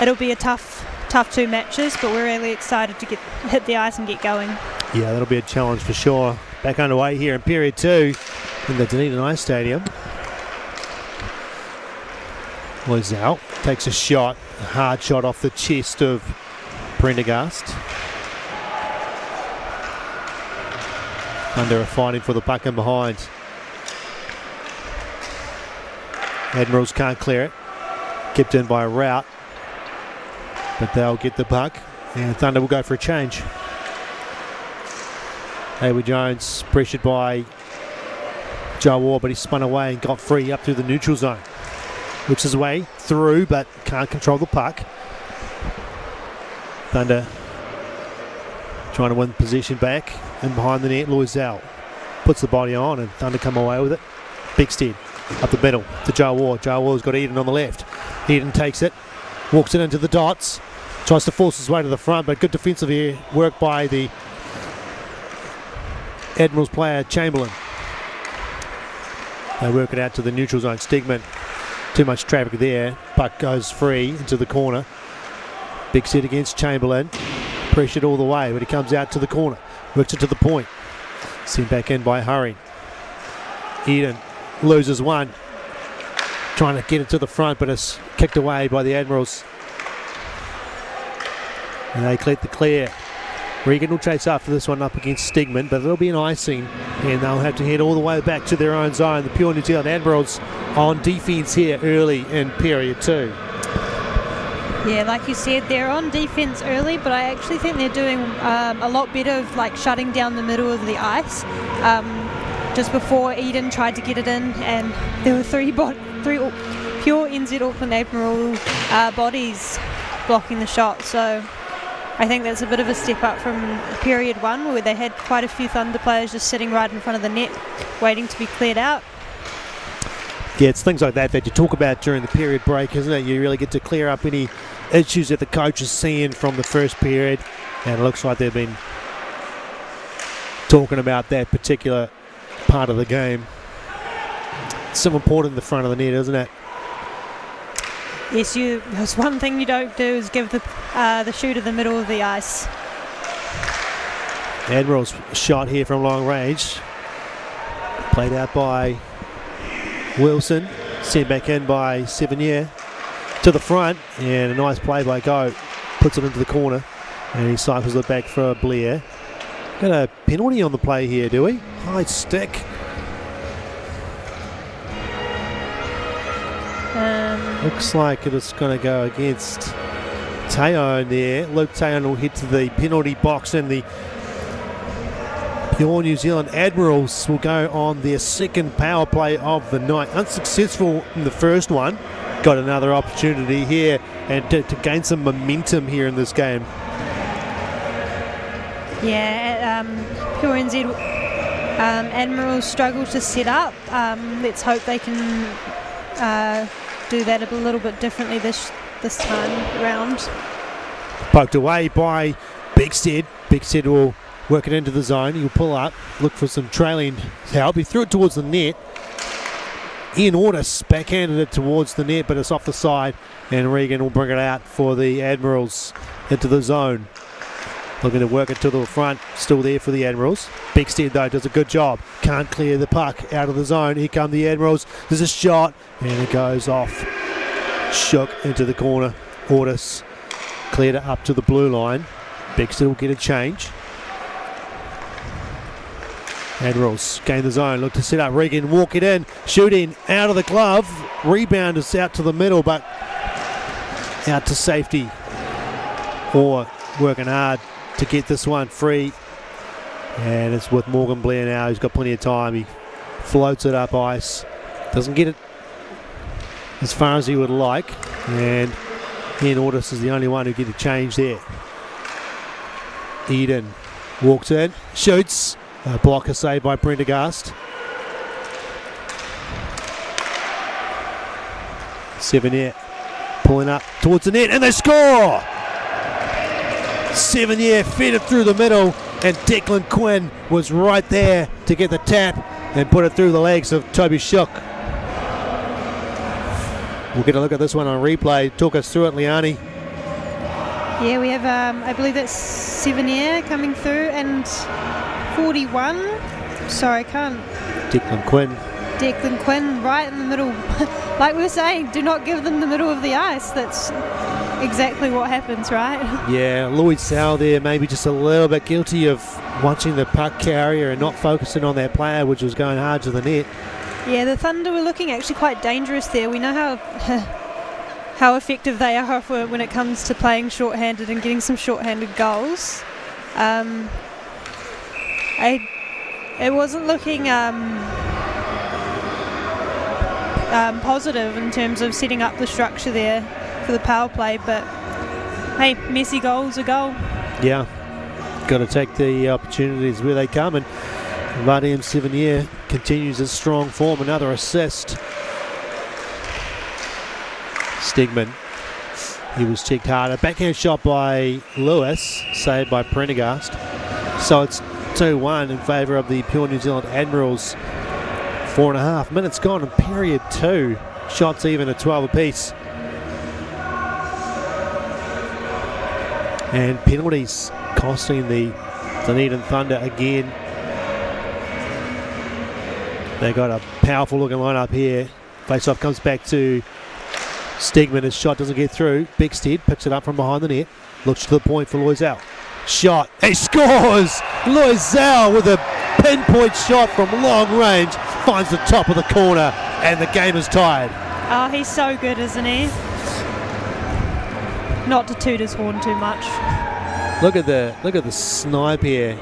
it'll be a tough 2 matches, but we're really excited to hit the ice and get going. Yeah, that'll be a challenge for sure. Back underway here in period 2 in the Dunedin Ice Stadium. Loizao takes a shot, a hard shot off the chest of Prendergast. Thunder are fighting for the puck in behind. Admirals can't clear it. Kept in by a route, but they'll get the puck, and Thunder will go for a change. Hayward Jones pressured by Joe Waugh, but he spun away and got free up through the neutral zone. Looks his way through, but can't control the puck. Thunder trying to win possession back, and behind the net, Loizao puts the body on, and Thunder come away with it. Bigstead up the middle to Joe Waugh. Joe Waugh's got Eden on the left. Eden takes it, walks it into the dots, tries to force his way to the front, but good defensive work by the Admirals player Chamberlain. They work it out to the neutral zone. Stegman, too much traffic there. Puck goes free into the corner. Bigstead against Chamberlain. Pressured all the way, but he comes out to the corner. Works it to the point. Sent back in by Hurry. Eden loses one. Trying to get it to the front, but it's kicked away by the Admirals. And they collect the clear. Regan will chase after this one up against Stegman, but there'll be an icing, and they'll have to head all the way back to their own zone. The pure New Zealand Admirals on defence here early in period 2. Yeah, like you said, they're on defence early, but I actually think they're doing a lot better of shutting down the middle of the ice. Just before Eden tried to get it in, and there were three pure NZ Auckland Admiral bodies blocking the shot. So I think that's a bit of a step up from period 1, where they had quite a few Thunder players just sitting right in front of the net, waiting to be cleared out. Yeah, it's things like that you talk about during the period break, isn't it? You really get to clear up any issues that the coach is seeing from the first period, and it looks like they've been talking about that particular part of the game. It's so important in the front of the net, isn't it? Yes, there's one thing you don't do is give the shooter the middle of the ice. Admirals shot here from long range. Played out by Wilson. Sent back in by Sevigny to the front, and a nice play by Go. Puts it into the corner, and he cycles it back for Blair. Got a penalty on the play here, do we? High stick. Looks like it is going to go against Teon there. Luke Teon will head to the penalty box, and the pure New Zealand Admirals will go on their second power play of the night. Unsuccessful in the first one. Got another opportunity here, and to gain some momentum here in this game. Yeah, pure NZ Admirals struggle to set up. Let's hope they can do that a little bit differently this time around. Poked away by Bigstead. Bigstead will work it into the zone. He'll pull up, look for some trailing help. He threw it towards the net. Ian Ortis backhanded it towards the net, but it's off the side, and Regan will bring it out for the Admirals into the zone. Looking to work it to the front, still there for the Admirals. Beckstead though does a good job, can't clear the puck out of the zone. Here come the Admirals, there's a shot, and it goes off. Shook into the corner. Ortis cleared it up to the blue line. Beckstead will get a change. Admirals gain the zone, look to set up Regan, walk it in, shooting out of the glove. Rebound is out to the middle, but out to safety. Or working hard to get this one free. And it's with Morgan Blair now, he's got plenty of time. He floats it up ice. Doesn't get it as far as he would like. And Ian Ortis is the only one who get a change there. Eden walks in, shoots. A blocker saved by Prendergast. 7-year pulling up towards the net, and they score! 7-year fed it through the middle, and Declan Quinn was right there to get the tap and put it through the legs of Toby Shook. We'll get a look at this one on replay. Talk us through it, Leone. Yeah, we have, I believe that's 7-year coming through, and 41. Sorry, I can't. Declan Quinn right in the middle. Like we were saying, do not give them the middle of the ice. That's exactly what happens, right? Yeah, Lloyd Sowell there maybe just a little bit guilty of watching the puck carrier and not focusing on that player, which was going hard to the net. Yeah, the Thunder were looking actually quite dangerous there. We know how effective they are when it comes to playing shorthanded and getting some shorthanded goals. It wasn't looking positive in terms of setting up the structure there for the power play, but hey, messy goal's a goal. Yeah, got to take the opportunities where they come, and Vadium 7-year continues his strong form. Another assist. Stegman, he was checked harder. Backhand shot by Lewis, saved by Prendergast. So it's 2-1 in favour of the Pure New Zealand Admirals. 4.5 minutes gone in period 2. Shots even at 12 apiece. And penalties costing the Dunedin Thunder again. They got a powerful looking lineup here. Face-off comes back to Stegman. His shot doesn't get through. Beckstead picks it up from behind the net. Looks to the point for Loisel. Shot. He scores! Loisel with a pinpoint shot from long range. Finds the top of the corner, and the game is tied. Oh, he's so good, isn't he? Not to toot his horn too much. Look at the snipe here.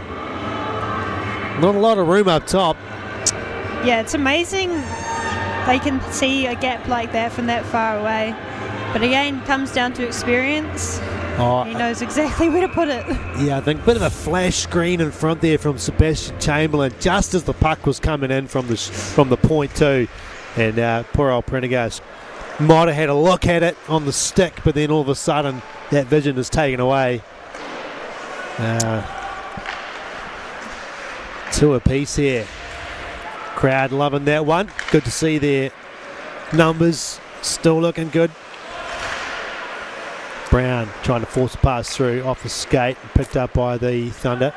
Not a lot of room up top. Yeah, it's amazing they can see a gap like that from that far away. But again, comes down to experience. Oh, he knows exactly where to put it. Yeah, I think a bit of a flash screen in front there from Sebastian Chamberlain, just as the puck was coming in from the point too. And poor old Prendergast might have had a look at it on the stick, but then all of a sudden that vision is taken away. 2 apiece here. Crowd loving that one. Good to see their numbers still looking good. Brown trying to force a pass through off the skate and picked up by the Thunder.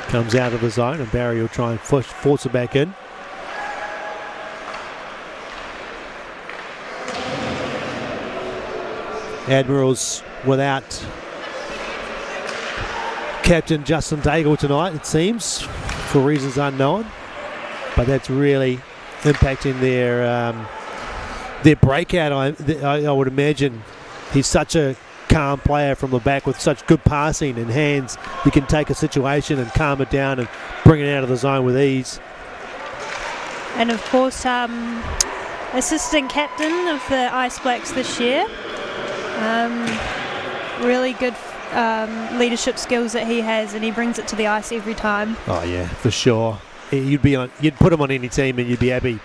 Comes out of the zone, and Barry will try and force it back in. Admirals without captain Justin Daigle tonight, it seems, for reasons unknown. But that's really impacting their breakout. I would imagine he's such a calm player from the back with such good passing and hands. He can take a situation and calm it down and bring it out of the zone with ease. And of course, assistant captain of the Ice Blacks this year. Really good leadership skills that he has, and he brings it to the ice every time. Oh yeah, for sure. You'd put him on any team and you'd be happy.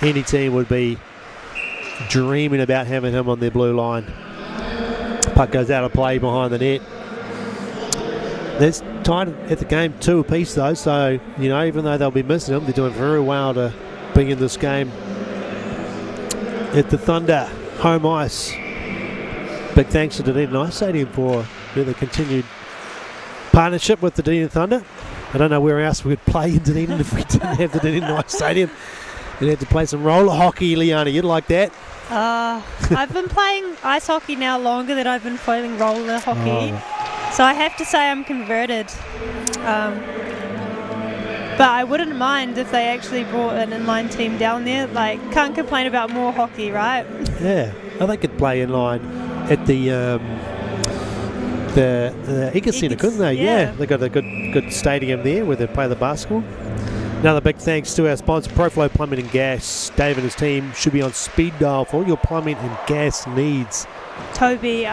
Any team would be dreaming about having him on their blue line. Puck goes out of play behind the net. Let's tied at the game 2 apiece though, so you know, even though they'll be missing them, they're doing very well to be in this game at the Thunder home ice. Big thanks to Dunedin Ice Stadium for the continued partnership with the Dunedin Thunder. I don't know where else we would play in Dunedin if we didn't have the Dunedin Ice Stadium. We'd have to play some roller hockey, Leona. You'd like that? I've been playing ice hockey now longer than I've been playing roller hockey. So I have to say I'm converted. But I wouldn't mind if they actually brought an inline team down there. Like, can't complain about more hockey, right? Yeah. Well, they could play inline at the Ega Centre, couldn't they? Yeah. They got a good stadium there where they play the basketball. Another big thanks to our sponsor, Proflow Plumbing and Gas. Dave and his team should be on speed dial for all your plumbing and gas needs. Toby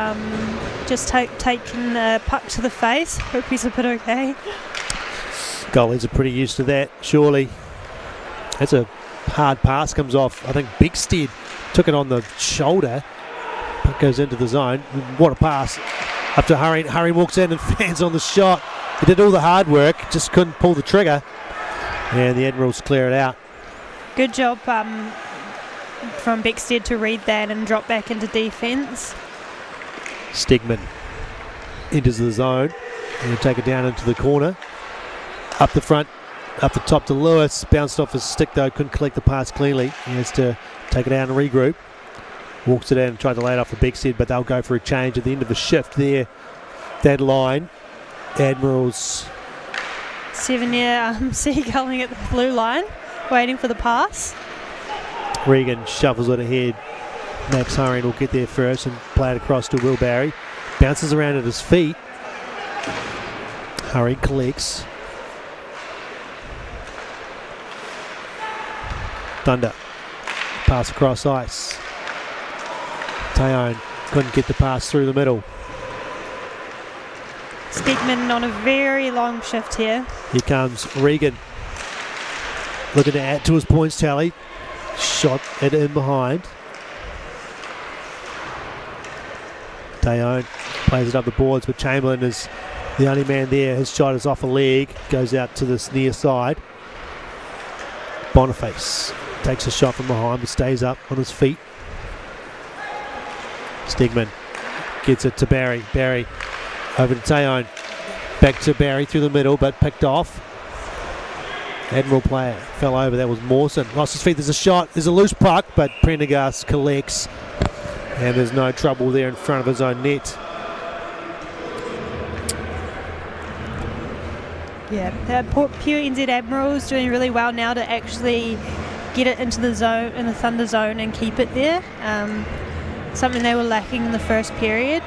just taking a puck to the face. Hope he's a bit okay. Goalies are pretty used to that, surely. That's a hard pass, comes off. I think Bigstead took it on the shoulder. Puck goes into the zone. What a pass. Up to Hurry. Hurry walks in and fans on the shot. He did all the hard work, just couldn't pull the trigger. And the Admirals clear it out. Good job from Bigstead to read that and drop back into defence. Stegman enters the zone and take it down into the corner. Up the front, up the top to Lewis. Bounced off his stick though, couldn't collect the pass cleanly. He has to take it out and regroup. Walks it in and tried to lay it off the Bigstead, but they'll go for a change at the end of the shift there. That line, Admirals. 7-year seagulling at the blue line, waiting for the pass. Regan shovels it ahead. Max Hurry will get there first and play it across to Will Barry. Bounces around at his feet. Hurry collects. Thunder. Pass across ice. Teon couldn't get the pass through the middle. Stegman on a very long shift here. Here comes Regan. Looking to add to his points tally. Shot it in behind. Teon plays it up the boards, but Chamberlain is the only man there. His shot is off a leg. Goes out to this near side. Boniface takes a shot from behind, but stays up on his feet. Stegman gets it to Barry. Barry over to Teon. Back to Barry through the middle, but picked off. Admiral player fell over. That was Mawson. Lost his feet. There's a shot. There's a loose puck, but Prendergast collects. And there's no trouble there in front of his own net. Yeah, Pure NZ Admirals doing really well now to actually get it into the zone, in the Thunder zone, and keep it there. Something they were lacking in the first period.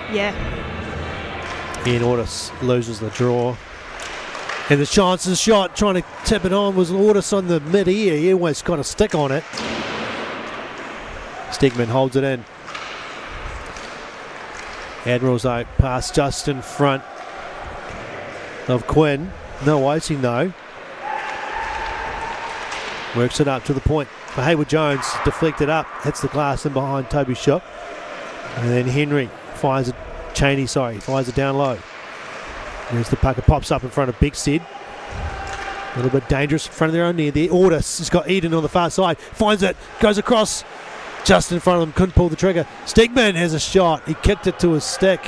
Yeah. Ian Ortis loses the draw. And the chances shot, trying to tip it on, was Ortis on the mid-ear. He almost got a stick on it. Stegman holds it in. Admirals out pass just in front of Quinn. No icing though. Works it up to the point for Hayward Jones. Deflected up, hits the glass in behind Toby Shook. And then Henry fires it, fires it down low. There's the puck, it pops up in front of Bigstead. A little bit dangerous in front of their own near there. Ortis has got Eden on the far side. Finds it, goes across just in front of them, couldn't pull the trigger. Stegman has a shot. He kicked it to his stick.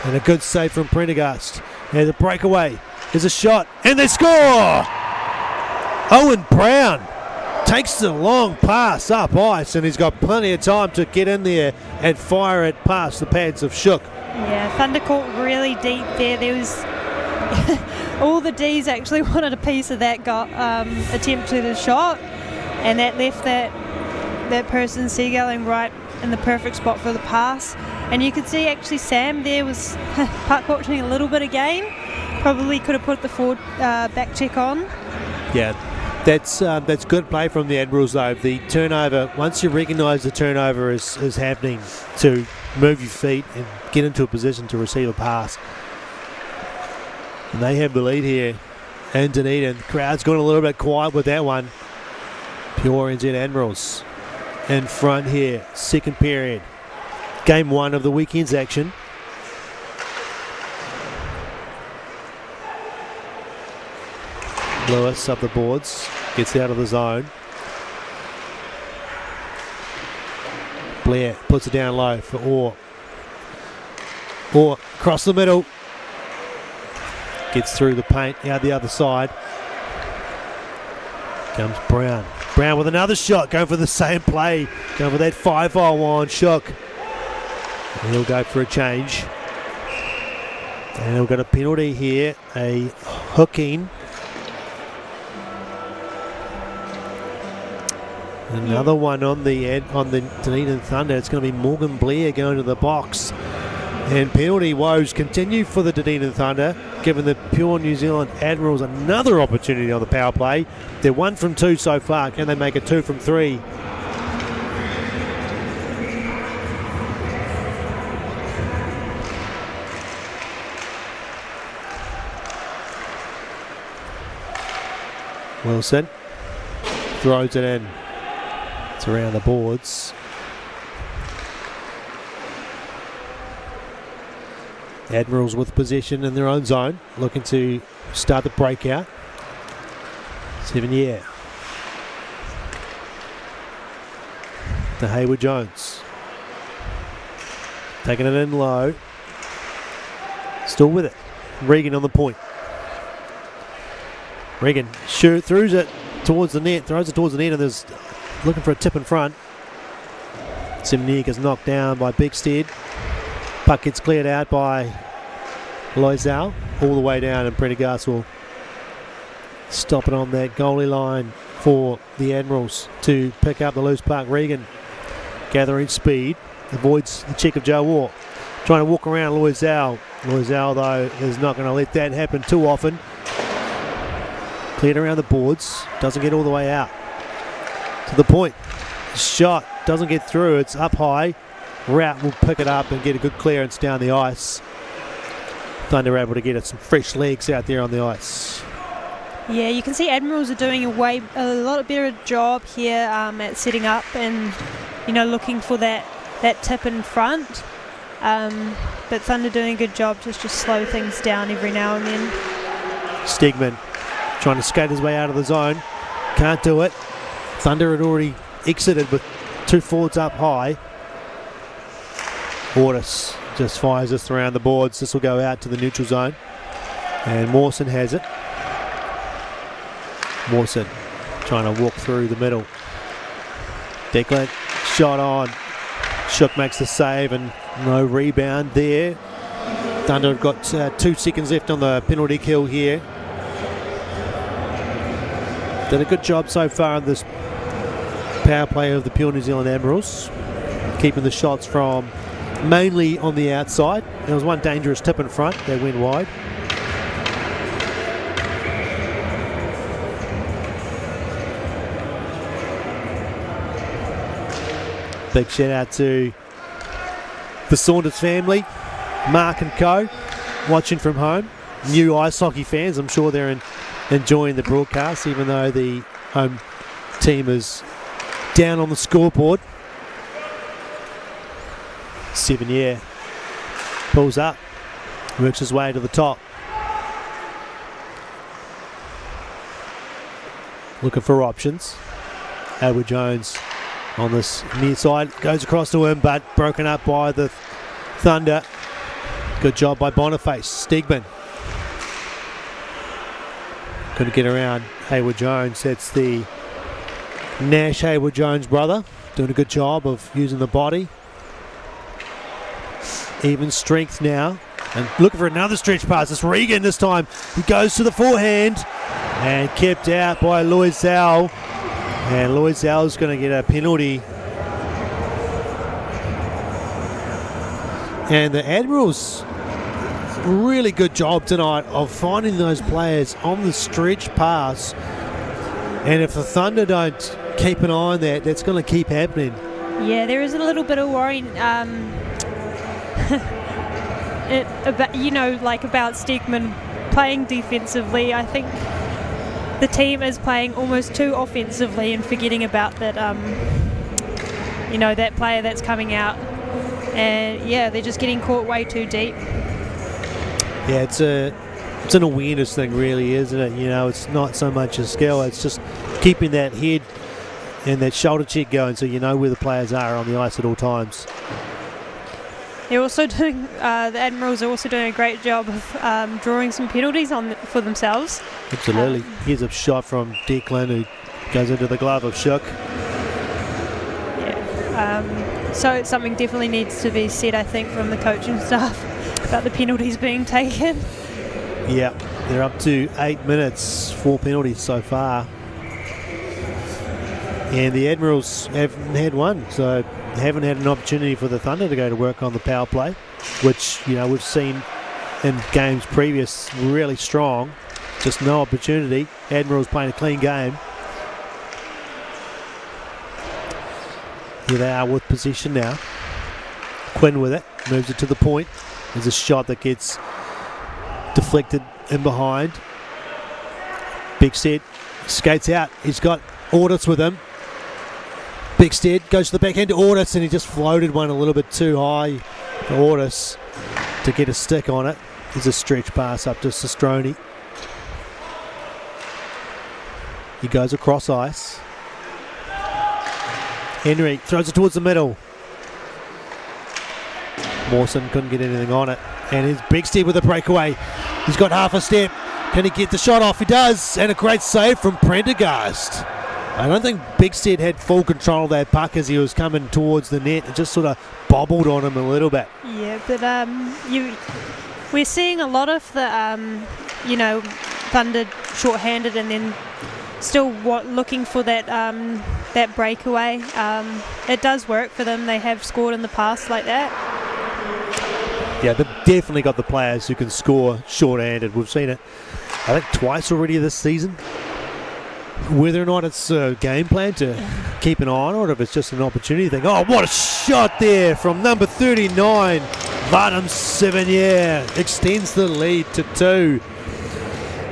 And a good save from Prendergast. There's a breakaway. There's a shot. And they score! Owen Brown takes the long pass up ice, and he's got plenty of time to get in there and fire it past the pads of Shook. Yeah, Thunder caught really deep there. There was all the D's actually wanted a piece of that attempt to the shot, and that left that person seagulling right in the perfect spot for the pass. And you could see actually Sam there was puck watching a little bit again. Probably could have put the forward back check on. Yeah. That's good play from the Admirals though. The turnover, once you recognise the turnover is happening, to move your feet and get into a position to receive a pass. And they have the lead here in Dunedin. The crowd's gone a little bit quiet with that one. Pure NZ Admirals in front here, second period. Game 1 of the weekend's action. Lewis up the boards, gets out of the zone. Blair puts it down low for Orr. Orr across the middle. Gets through the paint, out the other side. Comes Brown. Brown with another shot, going for the same play. Going for that 5-hole on Shook. And he'll go for a change. And we've got a penalty here, a hooking. Another one on the Dunedin Thunder. It's going to be Morgan Blair going to the box. And penalty woes continue for the Dunedin Thunder, giving the pure New Zealand Admirals another opportunity on the power play. They're 1 from 2 so far. Can they make it 2 from 3? Wilson throws it in. It's around the boards. Admirals with possession in their own zone, looking to start the breakout. 7 year. To Hayward Jones. Taking it in low. Still with it. Regan on the point. Regan throws it towards the net, and there's looking for a tip in front. Simnick is knocked down by Bigstead. Puck gets cleared out by Loizal all the way down, and Prendergast will stop it on that goalie line for the Admirals to pick up the loose puck. Regan gathering speed, avoids the check of Joe Orr. Trying to walk around Loizal. Loizal, though, is not going to let that happen too often. Cleared around the boards, doesn't get all the way out. To the point. Shot doesn't get through, it's up high. Rout will pick it up and get a good clearance down the ice. Thunder able to get it some fresh legs out there on the ice. Yeah, you can see Admirals are doing a lot better job here at setting up and, looking for that tip in front. But Thunder doing a good job to just slow things down every now and then. Stegman trying to skate his way out of the zone. Can't do it. Thunder had already exited with 2 forwards up high. Ortis just fires this around the boards. This will go out to the neutral zone. And Mawson has it. Mawson trying to walk through the middle. Declan, shot on. Shook makes the save and no rebound there. Thunder have got 2 seconds left on the penalty kill here. Did a good job so far in this power play of the pure New Zealand Admirals, keeping the shots from mainly on the outside. There was one dangerous tip in front that went wide. Big shout out to the Saunders family, Mark and co, watching from home. New ice hockey fans, I'm sure they're enjoying the broadcast, even though the home team is down on the scoreboard. 7 year pulls up, works his way to the top, looking for options. Edward Jones on this near side goes across to him, but broken up by the Thunder. Good job by Boniface. Stegman couldn't get around Hayward Jones. That's the Nash Hayward Jones brother, doing a good job of using the body. Even strength now, and looking for another stretch pass. It's Regan this time. He goes to the forehand and kept out by Loizal. And Loizal's going to get a penalty. And the Admirals, really good job tonight of finding those players on the stretch pass. And if the Thunder don't keep an eye on that, that's going to keep happening. Yeah, there is a little bit of worry, about Stegman playing defensively. I think the team is playing almost too offensively and forgetting about that, that player that's coming out. And yeah, they're just getting caught way too deep. Yeah, it's a it's an awareness thing, really, isn't it? You know, it's not so much a skill, it's just keeping that head and that shoulder check going so you know where the players are on the ice at all times. They're also doing, the Admirals are also doing a great job of drawing some penalties for themselves. Absolutely. Here's a shot from Declan who goes into the glove of Shook. So something definitely needs to be said, I think, from the coaching staff about the penalties being taken. Yeah, they're up to 8 minutes, 4 penalties so far. And the Admirals haven't had one, so haven't had an opportunity for the Thunder to go to work on the power play, which, you know, we've seen in games previous really strong. Just no opportunity. Admirals playing a clean game. Here they are with possession now. Quinn with it, moves it to the point. There's a shot that gets deflected in behind. Bigstead skates out. He's got Audits with him. Bigstead goes to the backhand to Audits, and he just floated one a little bit too high for Audits to get a stick on it. There's a stretch pass up to Sestroni. He goes across ice. Henry throws it towards the middle. Mawson couldn't get anything on it. And here's Bigstead with a breakaway. He's got half a step. Can he get the shot off? He does. And a great save from Prendergast. I don't think Bigstead had full control of that puck as he was coming towards the net. It just sort of bobbled on him a little bit. Yeah, but we're seeing a lot of the, Thunder short-handed and then still looking for that that breakaway. It does work for them. They have scored in the past like that. Yeah, they've definitely got the players who can score short-handed. We've seen it, I think, twice already this season. Whether or not it's a game plan to keep an eye on, or if it's just an opportunity thing. Oh, what a shot there from number 39. Vadim Sevenier extends the lead to 2.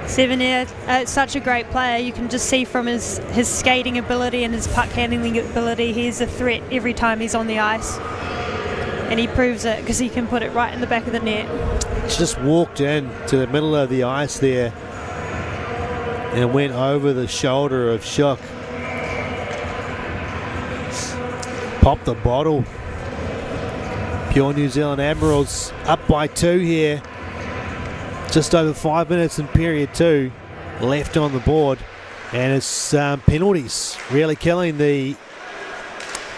Sevenier, such a great player. You can just see from his skating ability and his puck handling ability, he's a threat every time he's on the ice. And he proves it because he can put it right in the back of the net. He just walked in to the middle of the ice there and went over the shoulder of Shook. Popped the bottle. Pure New Zealand Admirals up by 2 here. Just over 5 minutes in period 2 left on the board. And it's penalties really killing the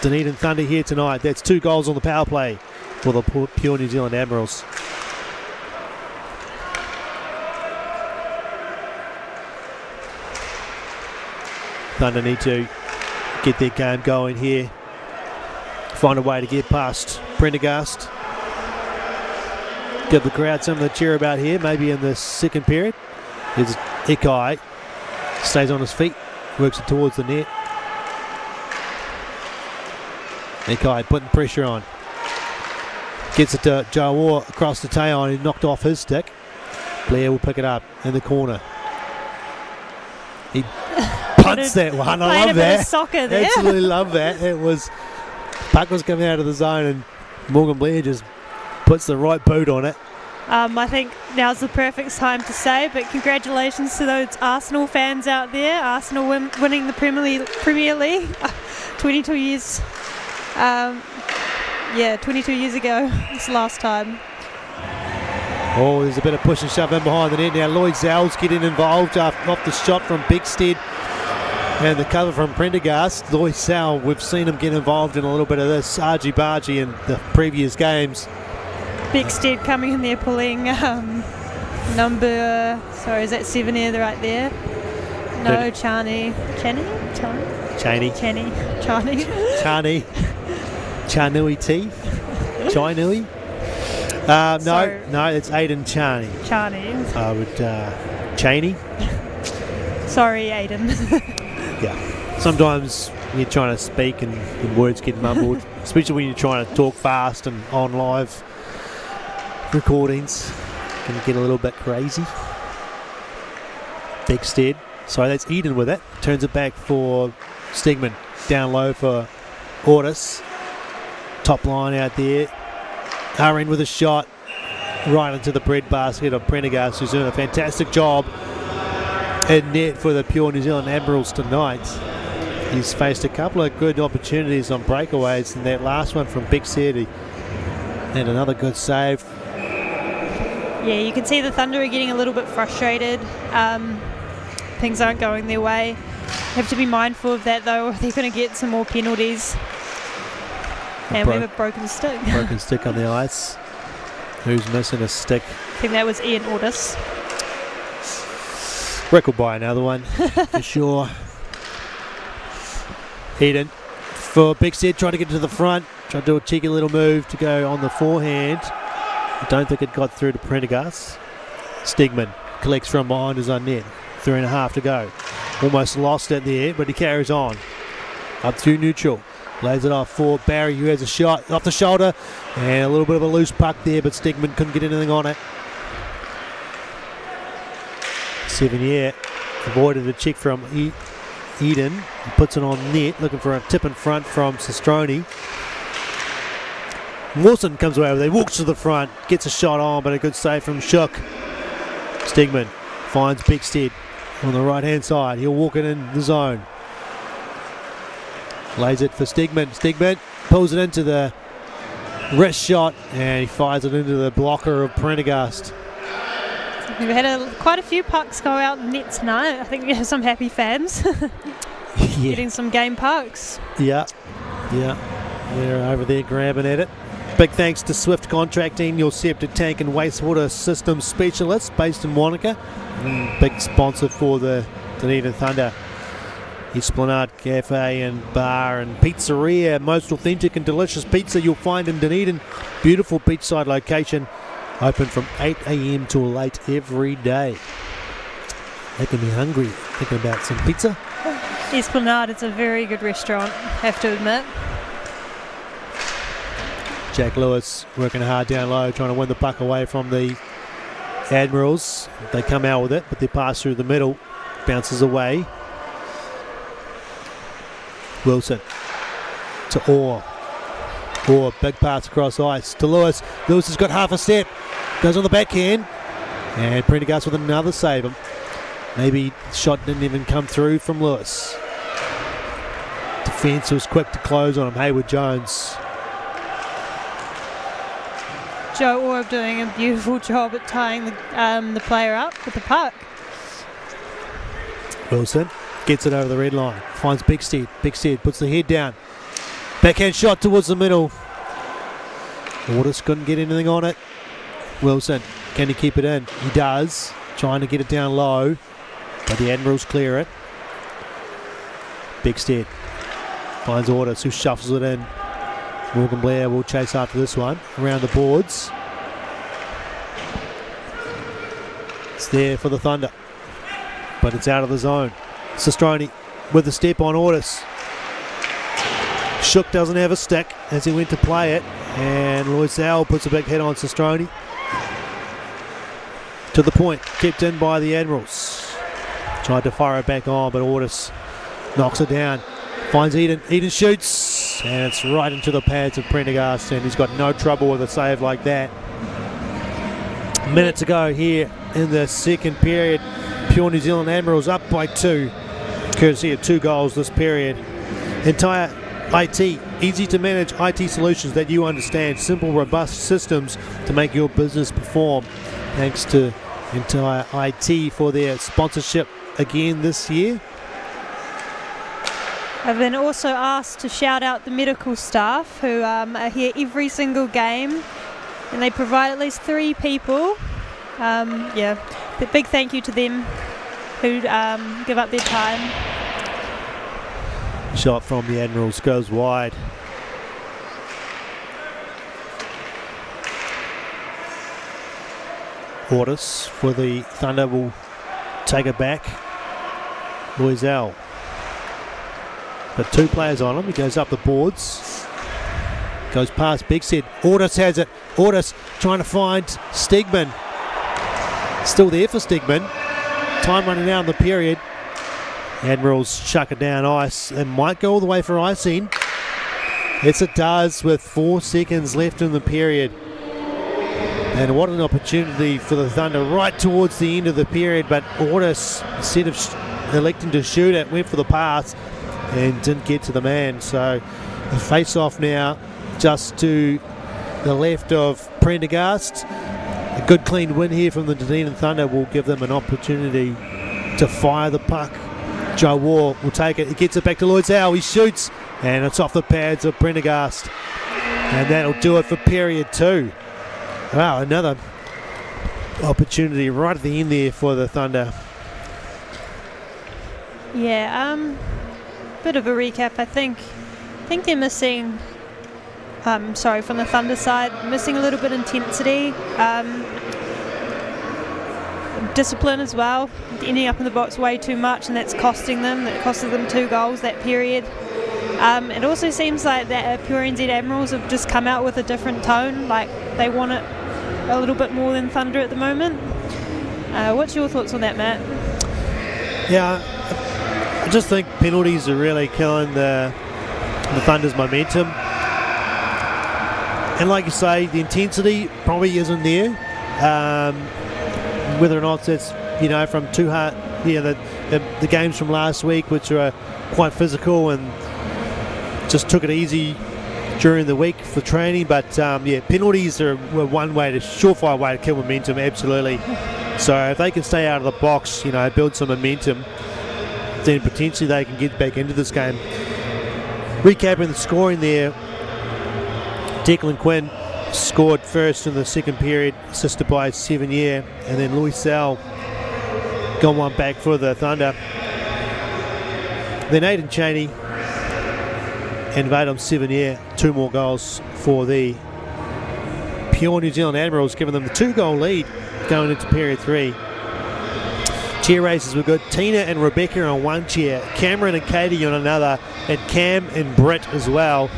Dunedin Thunder here tonight. That's 2 goals on the power play for the Pure New Zealand Admirals. Thunder need to get their game going here. Find a way to get past Prendergast. Give the crowd something to cheer about here, maybe in the second period. Here's Ikai. Stays on his feet, works it towards the net. Ikai putting pressure on. Gets it to Jawar across the tail, and he knocked off his stick. Blair will pick it up in the corner. He punts that one. I love that. Soccer there. Absolutely love that. It was, puck was coming out of the zone, and Morgan Blair just puts the right boot on it. I think now's the perfect time to say, but congratulations to those Arsenal fans out there. Arsenal winning the Premier League 22 years. 22 years ago. It's the last time. Oh, there's a bit of push and shove in behind the net now. Lloyd Zell's getting involved off the shot from Bigstead and the cover from Prendergast. Lloyd Zell, we've seen him get involved in a little bit of this argy-bargy in the previous games. Bigstead coming in there pulling number, sorry, is that 7 there right there? No, Charney. Charnui T? Chainui? No, it's Aiden Charney. I would, Chaney. Sorry, Aiden. Yeah. Sometimes you're trying to speak and words get mumbled, especially when you're trying to talk fast and on live recordings. Can get a little bit crazy. Bigstead. Sorry, that's Eden with it. Turns it back for Stegman. Down low for Ortis. Top line out there. RN with a shot. right into the bread basket of Prendergast, who's doing a fantastic job in net for the pure New Zealand Admirals tonight. He's faced a couple of good opportunities on breakaways, and that last one from Big City, and another good save. Yeah, you can see the Thunder are getting a little bit frustrated. Things aren't going their way. Have to be mindful of that though, or they're going to get some more penalties. And we have a broken stick. Broken stick on the ice. Who's missing a stick? I think that was Ian Ordis. Rick will buy another one for sure. Eden for Big Set, trying to get to the front. Trying to do a cheeky little move to go on the forehand. I don't think it got through to Prendergast. Stegman collects from behind his own net. 3.5 to go. Almost lost it there, but he carries on. Up through neutral. Lays it off for Barry, who has a shot off the shoulder. And a little bit of a loose puck there, but Stegman couldn't get anything on it. 7-year. Avoided a check from Eden. He puts it on net, looking for a tip in front from Sestroni. Wilson comes away with it, walks to the front, gets a shot on, but a good save from Shook. Stegman finds Bickstead on the right hand side. He'll walk it in the zone. Lays it for Stegman. Stegman pulls it into the wrist shot, and he fires it into the blocker of Prendergast. We've had quite a few pucks go out in net tonight. I think we have some happy fans. Getting some game pucks. Yeah. They're over there grabbing at it. Big thanks to Swift Contracting, your septic tank and wastewater system specialist based in Wanaka. Big sponsor for the Dunedin Thunder. Esplanade Cafe and Bar and Pizzeria. Most authentic and delicious pizza you'll find in Dunedin. Beautiful beachside location. Open from 8 a.m. till late every day. Making me hungry thinking about some pizza. Esplanade, it's a very good restaurant, have to admit. Jack Lewis working hard down low, trying to win the puck away from the Admirals. They come out with it, but they pass through the middle. Bounces away. Wilson to Orr. Orr, big pass across ice to Lewis. Lewis has got half a step. Goes on the backhand. And Prendergast with another save. Maybe the shot didn't even come through from Lewis. Defence was quick to close on him. Hayward Jones. Joe Orr doing a beautiful job at tying the player up with the puck. Wilson gets it over the red line. Finds Bickstead. Bickstead puts the head down. Backhand shot towards the middle. Ordis couldn't get anything on it. Wilson, can he keep it in? He does. Trying to get it down low, but the Admirals clear it. Bickstead finds Ordis, who shuffles it in. Morgan Blair will chase after this one. Around the boards. It's there for the Thunder, but it's out of the zone. Sestroni with the step on Ordis. Shook doesn't have a stick as he went to play it, and Loisel puts a big hit on Sestroni. To the point, kept in by the Admirals. Tried to fire it back on, but Ordis knocks it down. Finds Eden. Eden shoots, and it's right into the pads of Prendergast, and he's got no trouble with a save like that. Minute to go here in the second period. Pure New Zealand Admirals up by 2, courtesy of 2 goals this period. Entire IT, easy to manage IT solutions that you understand. Simple, robust systems to make your business perform. Thanks to Entire IT for their sponsorship again this year. I've been also asked to shout out the medical staff who are here every single game, and they provide at least 3 people. But big thank you to them who give up their time. Shot from the Admirals goes wide. Ordis for the Thunder will take it back. Loisel. But 2 players on him. He goes up the boards. Goes past Bickstead. Ordis has it. Ordis trying to find Stegman. Still there for Stegman. Time running out in the period. Admirals chuck it down ice. It might go all the way for icing. Yes, it does, with 4 seconds left in the period. And what an opportunity for the Thunder right towards the end of the period, but Ortis, instead of electing to shoot it, went for the pass and didn't get to the man. So the face-off now just to the left of Prendergast. A good clean win here from the Dunedin Thunder will give them an opportunity to fire the puck. Joe Waugh will take it. He gets it back to NZIHL. He shoots, and it's off the pads of Prendergast. And that'll do it for period 2. Wow, another opportunity right at the end there for the Thunder. Yeah, bit of a recap. I think they're missing. From the Thunder side, missing a little bit of intensity, discipline as well. Ending up in the box way too much, and that's costing them. That costed them 2 goals that period. It also seems like that pure NZ Admirals have just come out with a different tone. Like they want it a little bit more than Thunder at the moment. What's your thoughts on that, Matt? Yeah, I just think penalties are really killing the Thunder's momentum. And like you say, the intensity probably isn't there. Whether or not that's, from too hard, the games from last week, which are quite physical and just took it easy during the week for training. But penalties are one surefire way to kill momentum, absolutely. So if they can stay out of the box, build some momentum, then potentially they can get back into this game. Recapping the scoring there, Declan Quinn scored first in the second period, assisted by Seven-Year, and then NZIHL got one back for the Thunder. Then Aidan Chaney and Vadum Seven-Year, 2 more goals for the pure New Zealand Admirals, giving them the 2-goal lead going into period 3. Cheer races were good. Tina and Rebecca on one cheer, Cameron and Katie on another, and Cam and Britt as well.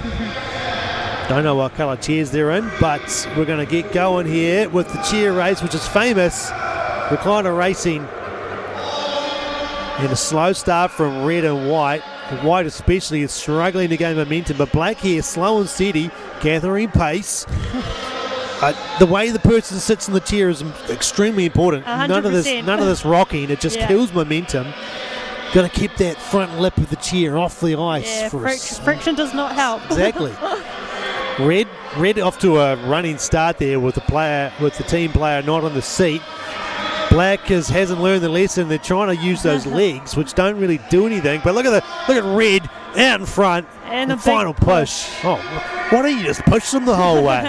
Don't know what colour chairs they're in, but we're going to get going here with the cheer race, which is famous. Recliner Racing. And a slow start from red and white. White especially is struggling to gain momentum, but black here, slow and steady, gathering pace. The way the person sits in the chair is extremely important. 100%. None of this rocking. It just kills momentum. Got to keep that front lip of the chair off the ice. Yeah, friction does not help. Exactly. Red off to a running start there with the team player not on the seat. Black hasn't learned the lesson. They're trying to use those legs, which don't really do anything. But look at Red out in front. And the final push. Oh, why don't you just push them the whole way?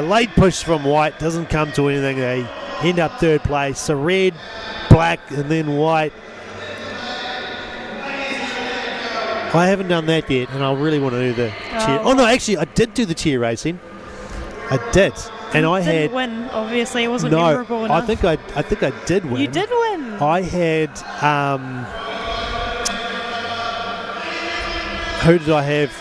Late push from White doesn't come to anything. They end up 3rd place. So Red, Black, and then White. I haven't done that yet, and I really want to do the cheer. Oh no, actually, I did do the cheer racing. I did, and I didn't win. Obviously, it wasn't memorable enough. I think I did win. You did win. I had who did I have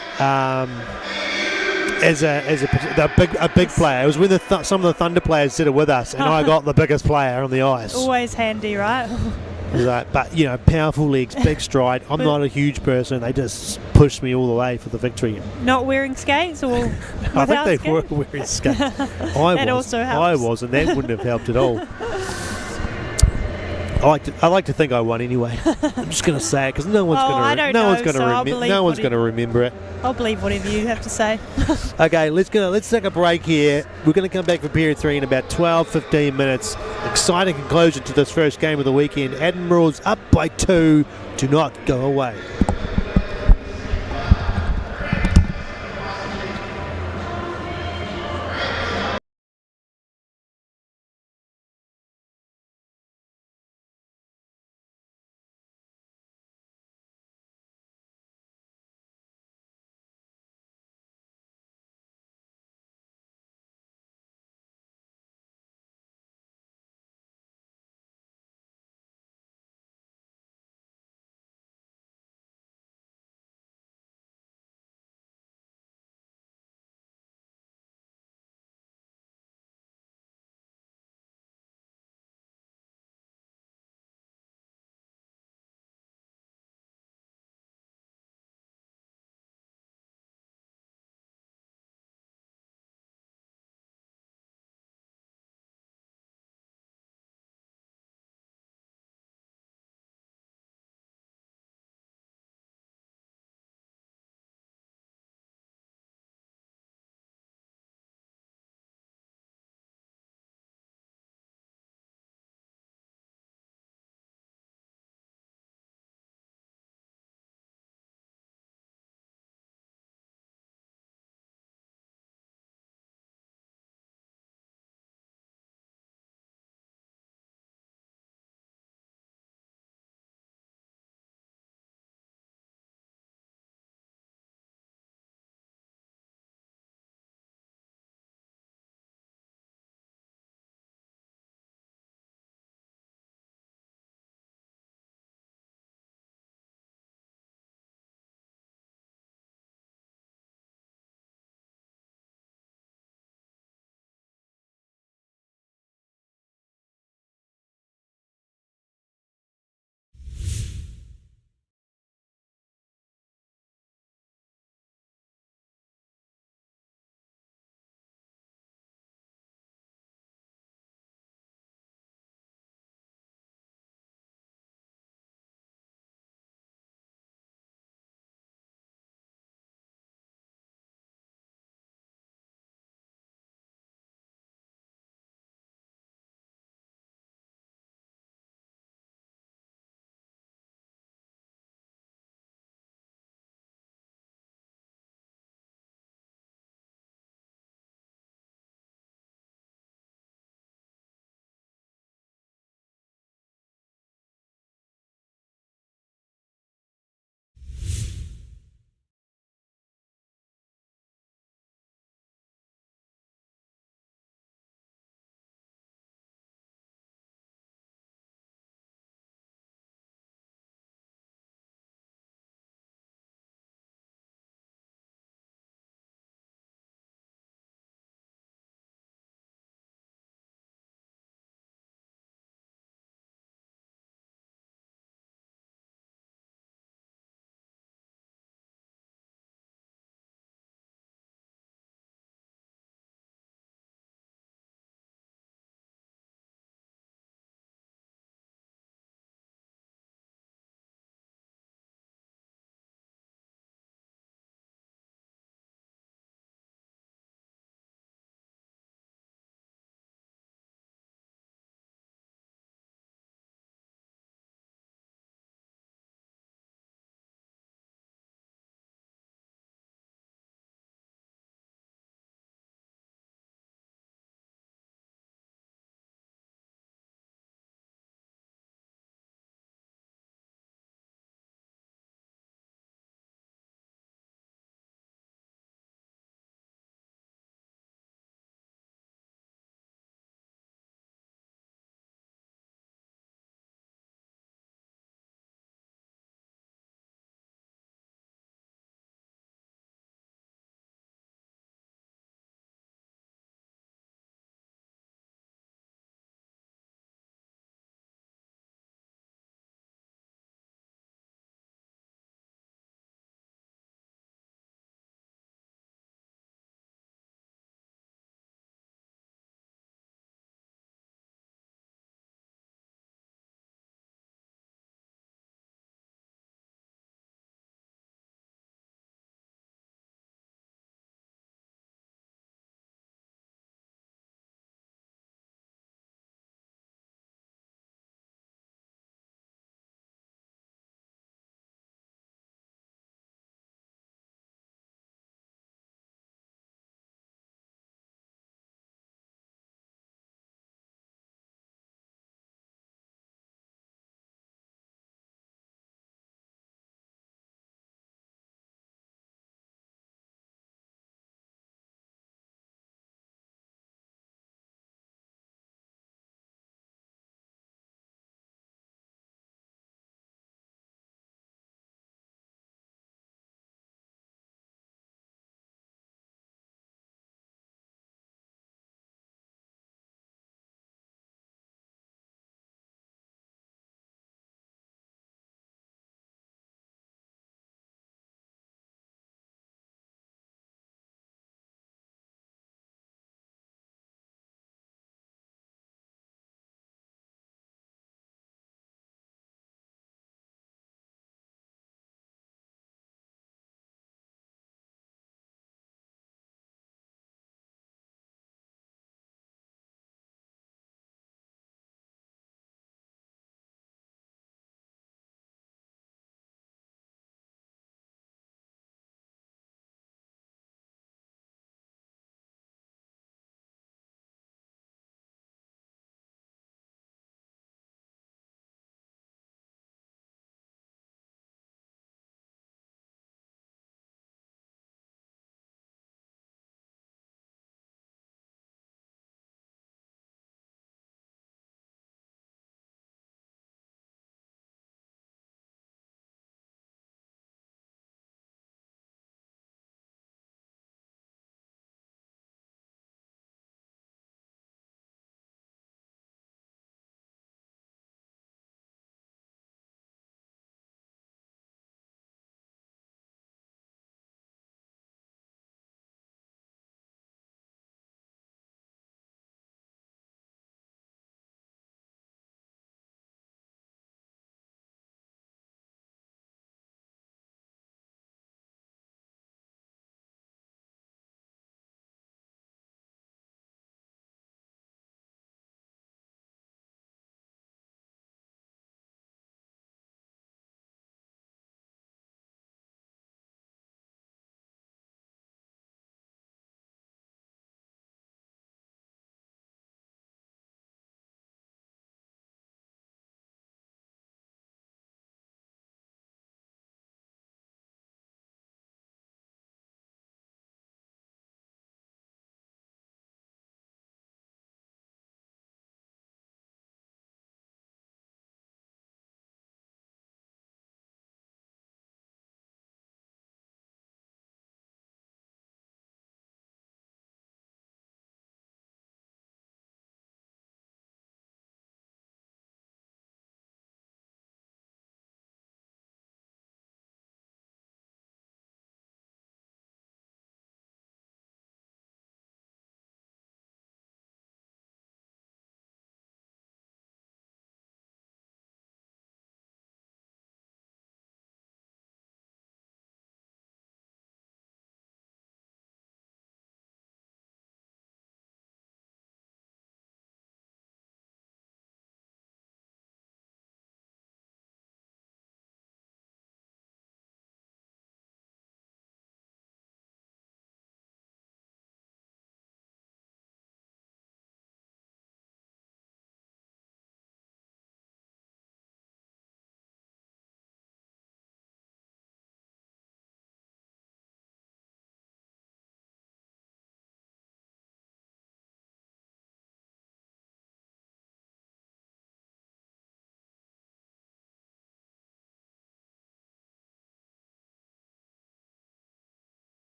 as a big player? It was when some of the Thunder players did it with us, and I got the biggest player on the ice. Always handy, right? Right, but powerful legs, big stride. I'm not a huge person. They just pushed me all the way for the victory. Not wearing skates, or I think they were wearing skates. Also helps. I wasn't. That wouldn't have helped at all. I like to think I won anyway. I'm just going to say it because no one's going to remember it. I'll believe whatever you have to say. Okay, let's take a break here. We're going to come back for period 3 in about 12-15 minutes. Exciting conclusion to this first game of the weekend. Admirals up by 2. Do not go away.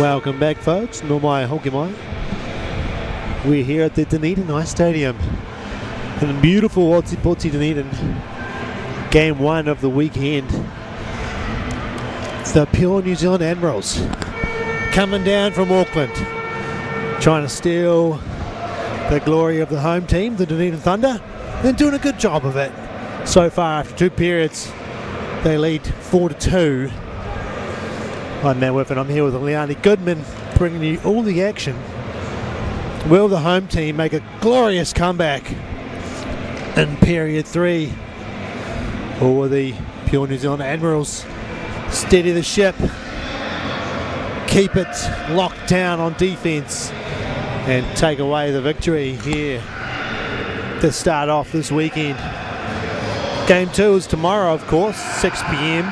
Welcome back, folks. No mai hoki mai. We're here at the Dunedin Ice Stadium in the beautiful Otipoti Dunedin. Game 1 of the weekend. It's the pure New Zealand Admirals coming down from Auckland, trying to steal the glory of the home team, the Dunedin Thunder. They're doing a good job of it. So far, after 2 periods, they lead 4-2. I'm Matt Whiffen. I'm here with Leone Goodman, bringing you all the action. Will the home team make a glorious comeback in period 3? Or will the pure New Zealand Admirals steady the ship, keep it locked down on defence, and take away the victory here to start off this weekend? Game 2 is tomorrow, of course, 6 p.m.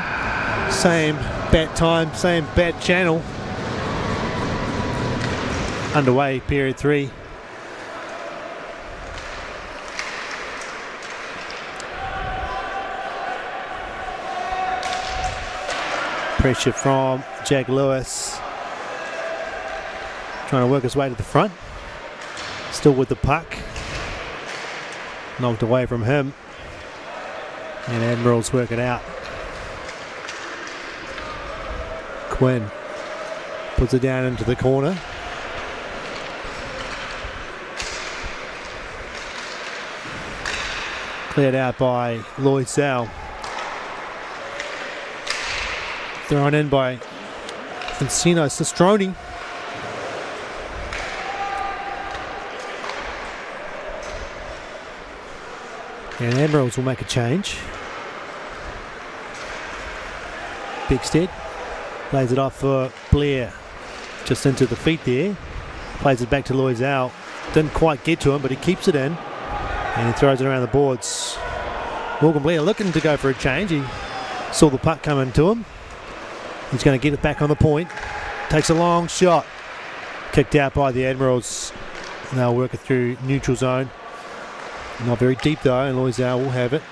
Same bat time, same bat channel. Underway, period 3. Pressure from Jack Lewis. Trying to work his way to the front. Still with the puck. Knocked away from him. And Admirals work it out. Quinn puts it down into the corner. Cleared out by Lloyd Sal. Thrown in by Vincino Sistroni. And Admirals will make a change. Bigstead plays it off for Blair. Just into the feet there. Plays it back to Loizao. Didn't quite get to him, but he keeps it in. And he throws it around the boards. Morgan Blair looking to go for a change. He saw the puck coming to him. He's going to get it back on the point. Takes a long shot. Kicked out by the Admirals. And they'll work it through neutral zone. Not very deep though, and Loizao will have it.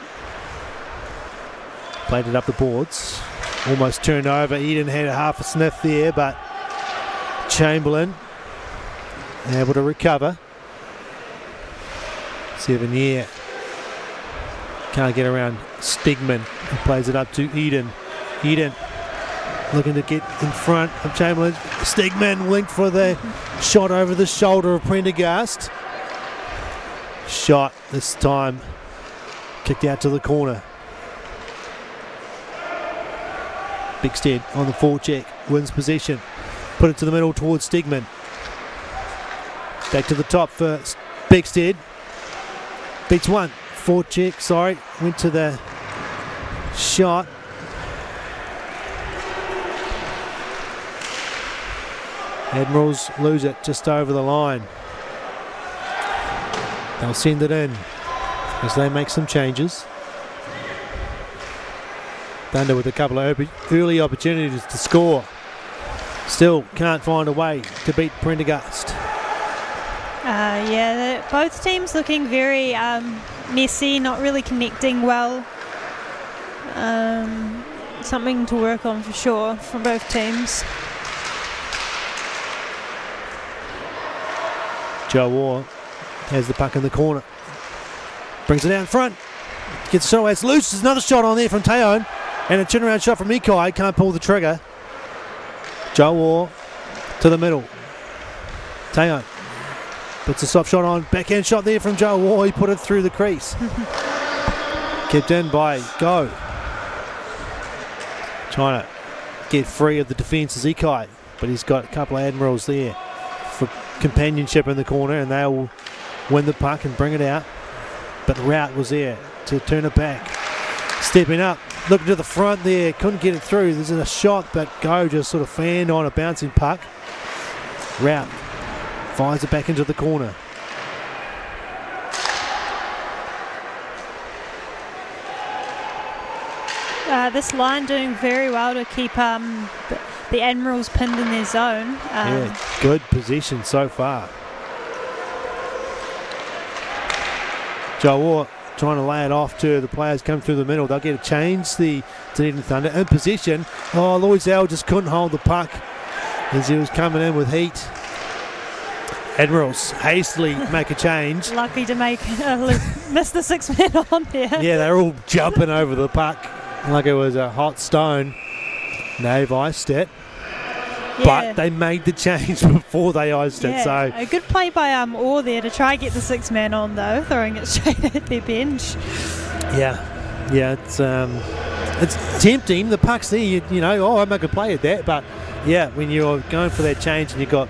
Played it up the boards. Almost turned over. Eden had a half a sniff there, but Chamberlain able to recover. 7 year. Can't get around Stegman. He plays it up to Eden. Eden looking to get in front of Chamberlain. Stegman linked for the shot over the shoulder of Prendergast. Shot this time. Kicked out to the corner. Bigstead on the forecheck. Wins possession. Put it to the middle towards Stegman. Back to the top for Bigstead. Beats one. Forecheck, sorry. Went to the shot. Admirals lose it just over the line. They'll send it in as they make some changes. Thunder with a couple of early opportunities to score. Still can't find a way to beat Prendergast. Yeah, both teams looking very messy, not really connecting well. Something to work on for sure from both teams. Joe Waugh has the puck in the corner. Brings it out in front. Gets a shot away. It's loose. There's another shot on there from Teon. And a turnaround shot from Ikai. Can't pull the trigger. Joe Waugh to the middle. Teon puts a soft shot on. Backhand shot there from Joe Waugh. He put it through the crease. Kept in by Go. Trying to get free of the defence is Ikai. But he's got a couple of Admirals there for companionship in the corner, and they'll win the puck and bring it out. But Rout was there to turn it back. Stepping up, looking to the front there, couldn't get it through. There's a shot, but Go just sort of fanned on a bouncing puck. Rout fires it back into the corner. This line doing very well to keep the Admirals pinned in their zone. Yeah, good position so far. Joe Waugh trying to lay it off to the players come through the middle. They'll get a change. The Dunedin Thunder in position. Oh, Loizao just couldn't hold the puck. as he was coming in with heat. Admirals hastily make a change. Lucky to miss the 6 men on there. Yeah, they're all jumping over the puck like it was a hot stone. They've iced it. Yeah. But they made the change before they iced it. So A good play by Orr there to try and get the 6 man on though, throwing it straight at their bench. yeah, it's tempting. The puck's there. You know, I make a play at that. But yeah, when you're going for that change and you've got,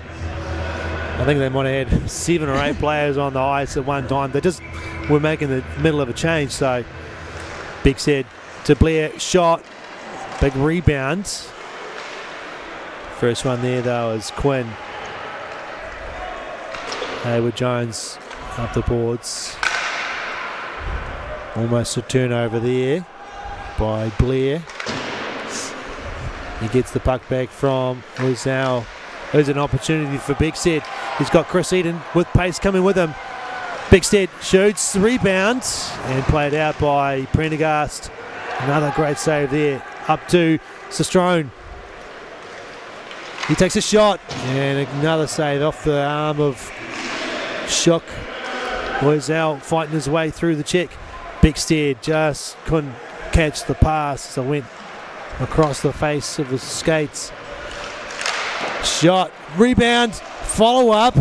I think they might have had 7 or 8 players on the ice at one time. They just were making the middle of a change. So big said to Blair, shot, big rebound. First one there though is Quinn. Hayward Jones up the boards. Almost a turnover there by Blair. He gets the puck back from Ozal. There's an opportunity for Bigstead. He's got Chris Eden with pace coming with him. Bigstead shoots the rebound and played out by Prendergast. Another great save there. Up to Sestrone. He takes a shot and another save off the arm of Shook. Ozal fighting his way through the check. Bigstead just couldn't catch the pass, so went across the face of his skates. Shot, rebound, follow up,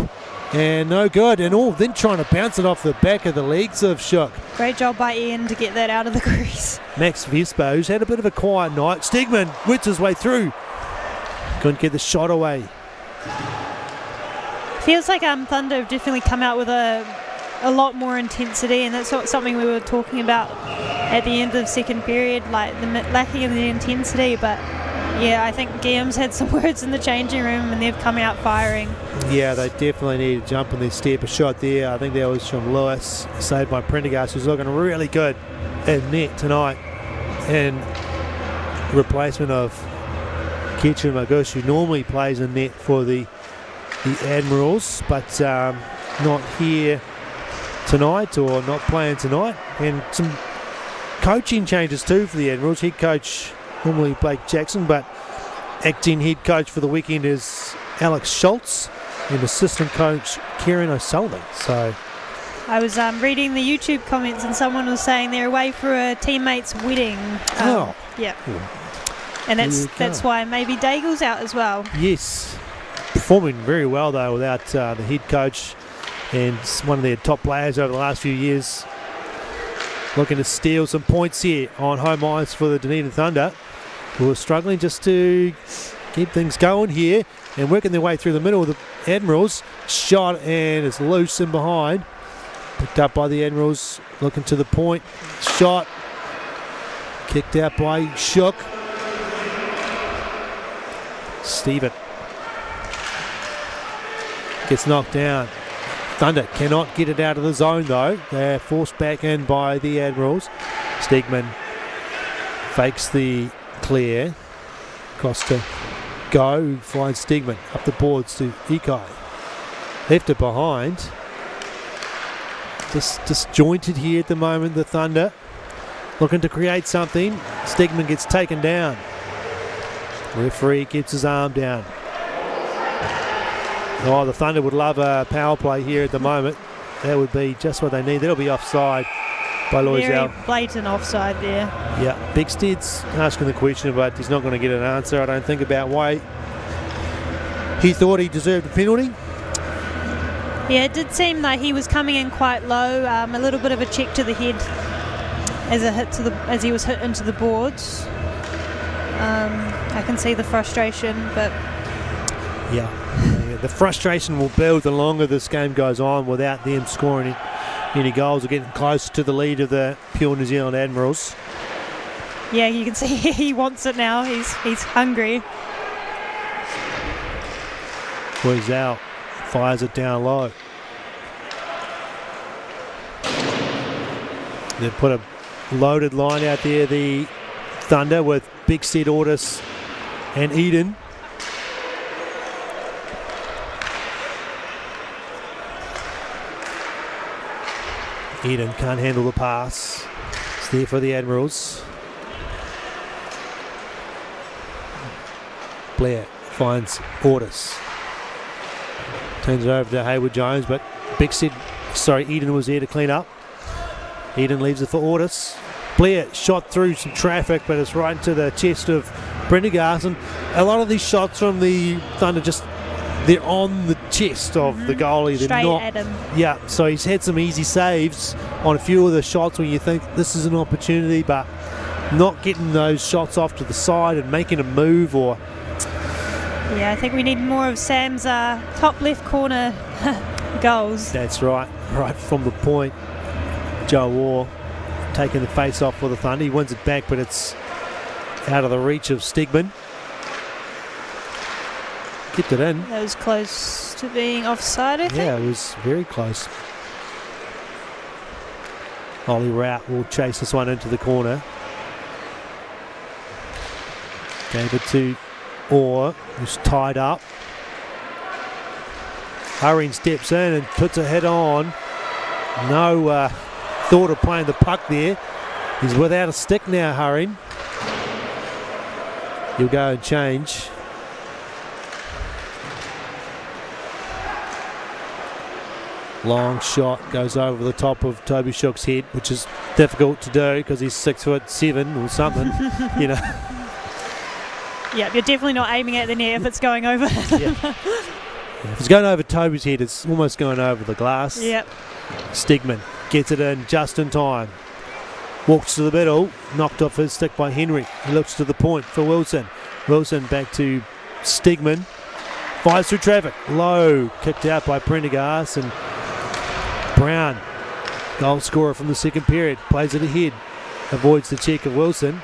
and no good. And all then trying to bounce it off the back of the legs of Shook. Great job by Ian to get that out of the crease. Max Vespo, who's had a bit of a quiet night. Stegman wins his way through. Couldn't get the shot away. Feels like Thunder have definitely come out with a lot more intensity, and that's something we were talking about at the end of the second period, like the lacking of the intensity. But yeah, I think Guillaume's had some words in the changing room and they've come out firing. Yeah, they definitely need to jump in their step. A shot there, I think that was from Lewis, saved by Prendergast, who's looking really good at net tonight. And replacement of Ketchum Magush, who normally plays in net for the Admirals, but not here tonight, or not playing tonight. And some coaching changes too for the Admirals. Head coach normally Blake Jackson, but acting head coach for the weekend is Alex Schultz, and assistant coach Kieran O'Sullivan. So I was reading the YouTube comments and someone was saying they're away for a teammate's wedding. Yeah. And that's why maybe Daigle's out as well. Yes, performing very well though without the head coach and one of their top players over the last few years. Looking to steal some points here on home ice for the Dunedin Thunder, who are struggling just to keep things going here and working their way through the middle of the Admirals. Shot and it's loose in behind. Picked up by the Admirals, looking to the point. Shot. Kicked out by Shook. Stephen gets knocked down. Thunder cannot get it out of the zone though. They're forced back in by the Admirals. Stegman fakes the clear. Across to Go, finds Stegman up the boards to Ikai. Left it behind. Just disjointed here at the moment, the Thunder. Looking to create something. Stegman gets taken down. Referee gets his arm down. Oh, the Thunder would love a power play here at the moment. That would be just what they need. That'll be offside by Loisel. Very blatant offside there. Yeah, Bigstead's asking the question, but he's not going to get an answer, I don't think, about why he thought he deserved a penalty. Yeah, it did seem like he was coming in quite low. A little bit of a check to the head as he was hit into the boards. I can see the frustration, but yeah, the frustration will build the longer this game goes on without them scoring any goals or getting close to the lead of the pure New Zealand Admirals. Yeah, you can see he wants it now. He's hungry. Ozal fires it down low. They put a loaded line out there, the Thunder, with Bigstead, Ortis and Eden. Eden can't handle the pass. It's there for the Admirals. Blair finds Ortis. Turns it over to Hayward Jones, but Eden was there to clean up. Eden leaves it for Ortis. Blair shot through some traffic, but it's right into the chest of Prendergast. And a lot of these shots from the Thunder they're on the chest of the goalie. They're Straight not, at him. yeah, so he's had some easy saves on a few of the shots when you think this is an opportunity, but not getting those shots off to the side and making a move or... Yeah, I think we need more of Sam's top left corner goals. That's right from the point. Joe Waugh taking the face off for the Thunder. He wins it back, but it's out of the reach of Stegman. Kept it in. That was close to being offside, I think. Yeah, it was very close. Ollie Rout will chase this one into the corner. Gave it to Orr, who's tied up. Hurrying steps in and puts a head on. No thought of playing the puck there. He's without a stick now, Hurrying. He'll go and change. Long shot goes over the top of Toby Shook's head, which is difficult to do because he's 6'7" or something, you know. Yeah, you're definitely not aiming at the net if it's going over. Yeah. If it's going over Toby's head, it's almost going over the glass. Yep. Stegman gets it in just in time. Walks to the middle, knocked off his stick by Henry. He looks to the point for Wilson. Wilson back to Stegman. Fires through traffic. Low, kicked out by Prendergast, and Brown, goal scorer from the second period, plays it ahead. Avoids the check of Wilson.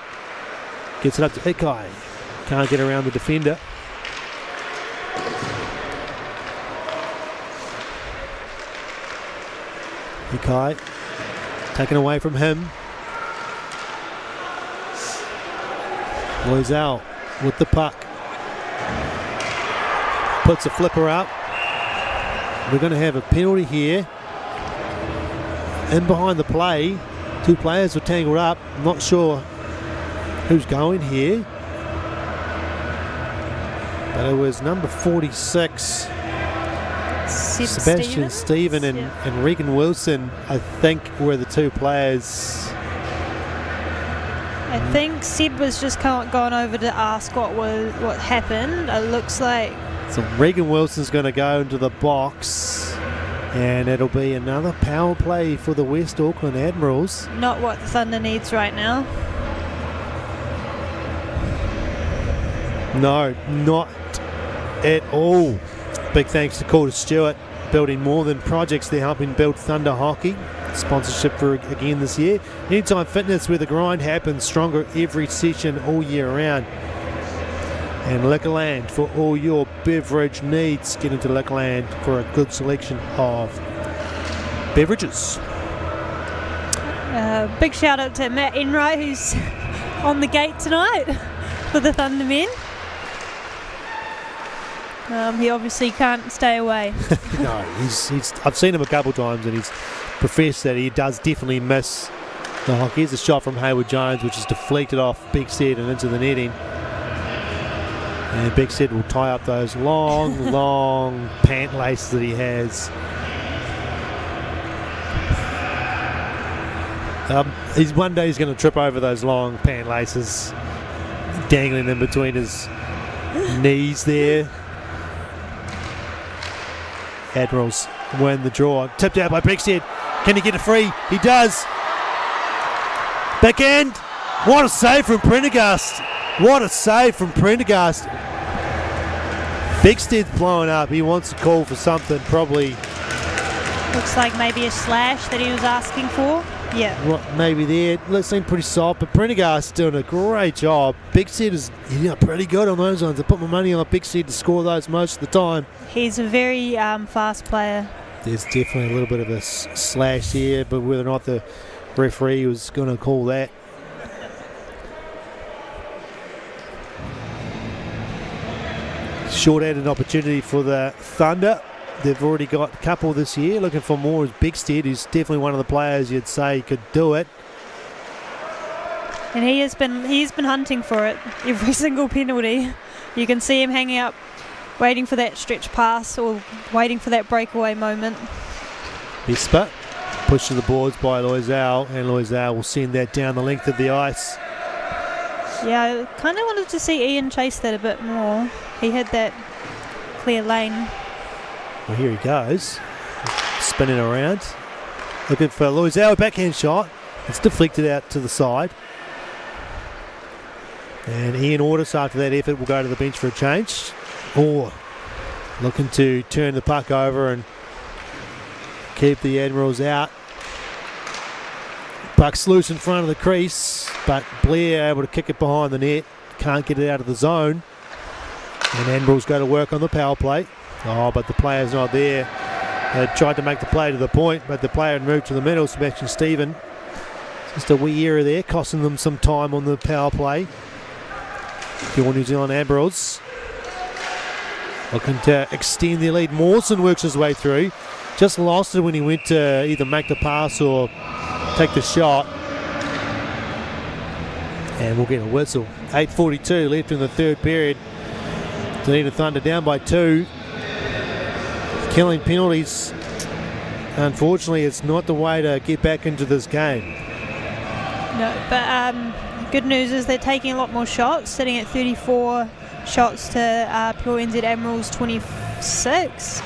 Gets it up to Ikai. Can't get around the defender. Ikai taken away from him. Loizal with the puck. Puts a flipper up. We're going to have a penalty here. In behind the play, two players were tangled up. I'm not sure who's going here. But it was number 46. Sebastian Stephen and Regan Wilson, I think, were the two players. I think Seb was just gone over to ask what happened. It looks like. So Regan Wilson's going to go into the box, and it'll be another power play for the West Auckland Admirals. Not what the Thunder needs right now. No, not at all. Big thanks to Calder Stewart, building more than projects. They're helping build Thunder Hockey. Sponsorship for again this year. Anytime Fitness, where the grind happens, stronger every session all year round. And Liquorland for all your beverage needs. Get into Liquorland for a good selection of beverages. Big shout out to Matt Enright, who's on the gate tonight for the Thunder men. He obviously can't stay away. No, I've seen him a couple times, and he's professed that he does definitely miss the hockey. Here's a shot from Hayward Jones, which is deflected off Bigstead and into the netting. And Bigstead will tie up those long pant laces that he has. One day he's going to trip over those long pant laces, dangling in between his knees there. Admirals win the draw. Tipped out by Bigstead. Can he get a free? He does. Backhand. What a save from Prendergast. What a save from Prendergast. Bigstead's blowing up. He wants to call for something, probably. Looks like maybe a slash that he was asking for. Yeah. Maybe there. Looks seem pretty soft, but Prendergast's doing a great job. Bigstead is pretty good on those ones. I put my money on Bigstead to score those most of the time. He's a very fast player. There's definitely a little bit of a slash here, but whether or not the referee was going to call that. Short-handed opportunity for the Thunder. They've already got a couple this year. Looking for more is Bigstead, who's definitely one of the players you'd say could do it. And he's been hunting for it every single penalty You can see him hanging up, waiting for that stretch pass or waiting for that breakaway moment. Bispa pushed to the boards by Loisel, and Loisel will send that down the length of the ice. Yeah, I kind of wanted to see Ian chase that a bit more. He had that clear lane. Well, here he goes, spinning around, looking for Loisel, backhand shot. It's deflected out to the side. And Ian Ordis, after that effort, will go to the bench for a change. Or looking to turn the puck over and keep the Admirals out. Puck's loose in front of the crease, but Blair able to kick it behind the net. Can't get it out of the zone. And Admirals go to work on the power play. Oh, but the player's not there. They tried to make the play to the point, but the player had moved to the middle, Sebastian Stephen. Just a wee error there, costing them some time on the power play. Your New Zealand Admirals looking to extend their lead. Mawson works his way through. Just lost it when he went to either make the pass or take the shot. And we'll get a whistle. 8:42 left in the third period. Dunedin Thunder down by 2. Killing penalties. Unfortunately, it's not the way to get back into this game. No, but good news is they're taking a lot more shots, sitting at 34 shots to pure NZ Admirals 26.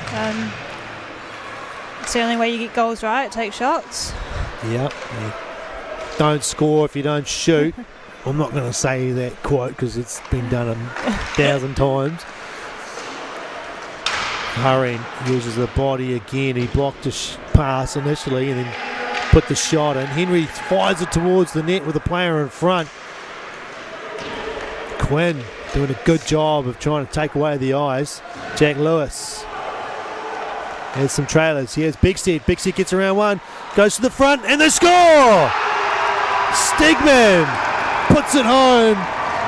It's the only way you get goals, right? Take shots. Yep. Don't score if you don't shoot. I'm not going to say that quote because it's been done 1,000 times. Hurrying uses the body again. He blocked a pass initially and then put the shot in. Henry fires it towards the net with a player in front. Quinn doing a good job of trying to take away the eyes. Jack Lewis. There's some trailers. Here's Bigstead. Bigstead gets around one, goes to the front, and they score! Stigman puts it home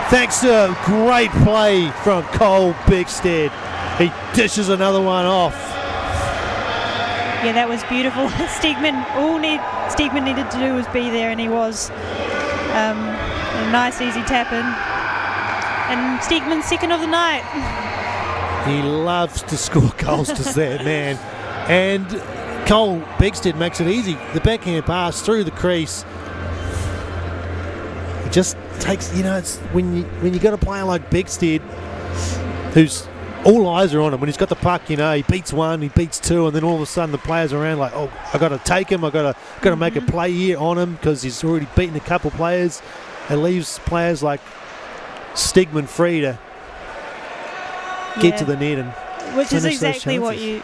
thanks to a great play from Cole Bigstead. He dishes another one off. Yeah, that was beautiful. Stigman needed to do was be there, and he was. A nice easy tap in. And Stigman's second of the night. He loves to score goals, does that man. And Cole Bigstead makes it easy. The backhand pass through the crease. It just takes, it's when you got a player like Bigstead, who's all eyes are on him. When he's got the puck, he beats one, he beats two, and then all of a sudden the players around like, oh, I got to take him. I got to make a play here on him because he's already beaten a couple players. It leaves players like Stigman free to get to the net and which is exactly what you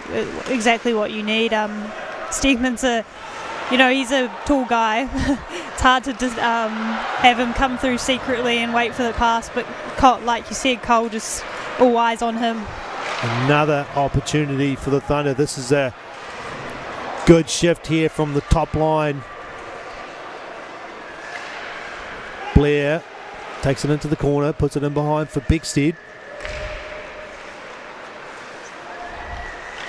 need. Stigman's he's a tall guy. It's hard to just have him come through secretly and wait for the pass, but Cole, like you said, Cole just all eyes on him. Another opportunity for the Thunder. This is a good shift here from the top line. Blair takes it into the corner, puts it in behind for Bigstead.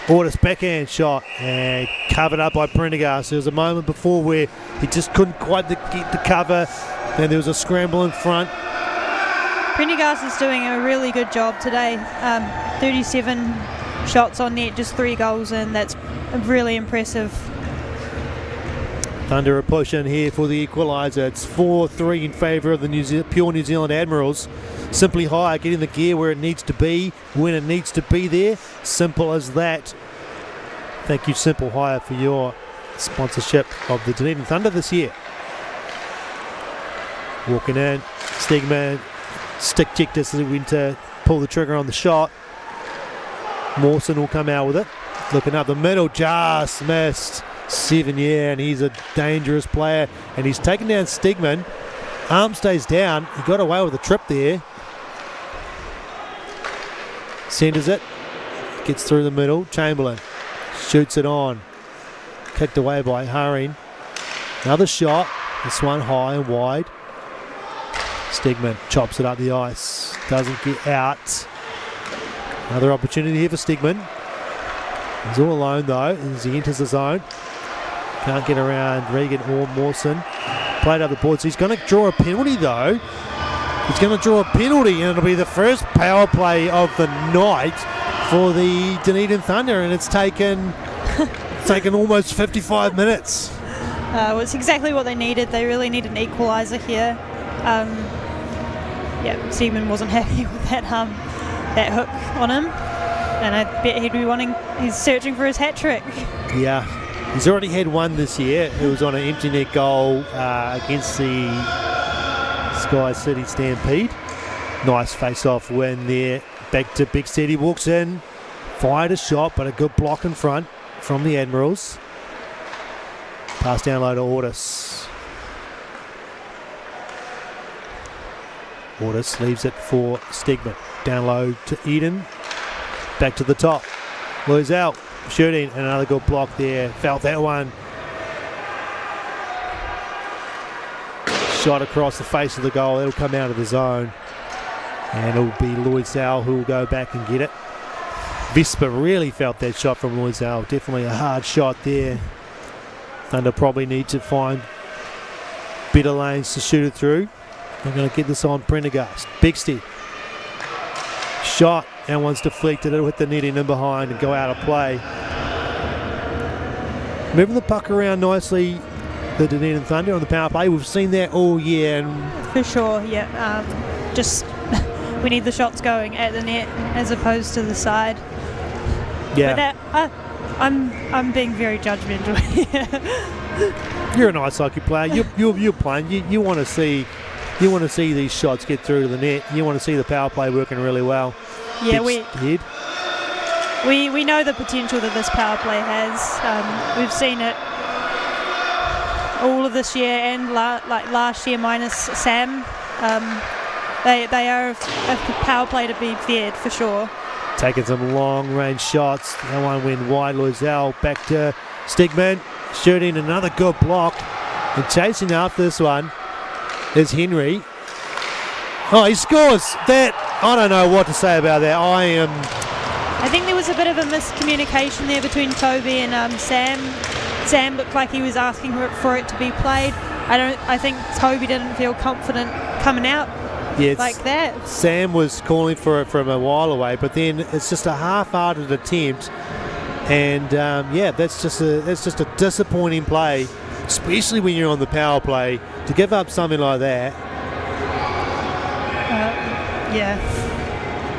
Ordis backhand shot and covered up by Prendergast. There was a moment before where he just couldn't quite get the cover, and there was a scramble in front. Prendergast is doing a really good job today. 37 shots on net, just 3 goals in. That's really impressive. Thunder a push in here for the equaliser. It's 4-3 in favour of the pure New Zealand Admirals. Simply Hire getting the gear where it needs to be, when it needs to be there. Simple as that. Thank you, Simple Hire, for your sponsorship of the Dunedin Thunder this year. Walking in, Stigman stick checked as he went to pull the trigger on the shot. Mawson will come out with it. Looking up the middle, just missed. 7, and he's a dangerous player, and he's taken down Stigman. Arm stays down. He got away with a trip there. Centres it, gets through the middle. Chamberlain shoots it on, kicked away by Haring. Another shot, this one high and wide. Stigman chops it up the ice, doesn't get out. Another opportunity here for Stigman. He's all alone though as he enters the zone. Can't get around Regan or Mawson. Played up the board, so he's going to draw a penalty though. He's going to draw a penalty, and it'll be the first power play of the night for the Dunedin Thunder, and it's taken almost 55 minutes. It's exactly what they needed. They really need an equaliser here. Seaman wasn't happy with that hook on him, and I bet he's searching for his hat trick. Yeah, he's already had one this year. It was on an empty net goal against the Sky City Stampede. Nice face-off win there. Back to Big Steady, walks in, fired a shot, but a good block in front from the Admirals. Pass down low to Ortis. Ortis leaves it for Stegman. Down low to Eden. Back to the top. Lose out. Shooting. Another good block there. Felt that one. Shot across the face of the goal. It'll come out of the zone. And it'll be Loisel who will go back and get it. Vespa really felt that shot from Loisel. Definitely a hard shot there. Thunder probably need to find better lanes to shoot it through. They're going to get this on Prendergast. Bixty. Shot. That one's deflected. It'll hit the netting in behind and go out of play. Moving the puck around nicely, the Dunedin Thunder on the power play. We've seen that all year. And for sure, yeah. Just we need the shots going at the net as opposed to the side. yeah. But I'm being very judgmental here. You're an ice hockey player. You're playing. You want to see these shots get through to the net. You want to see the power play working really well. Yeah, we know the potential that this power play has. We've seen it all of this year and last year minus Sam. They are a power play to be feared for sure. Taking some long range shots. That one went wide. Loisel back to Stegman. Shooting another good block. And chasing after this one is Henry. Oh, he scores! That, I don't know what to say about that. I think there was a bit of a miscommunication there between Toby and Sam. Sam looked like he was asking for it to be played. I think Toby didn't feel confident coming out like that. Sam was calling for it from a while away, but then it's just a half-hearted attempt, and that's just a disappointing play, especially when you're on the power play, to give up something like that.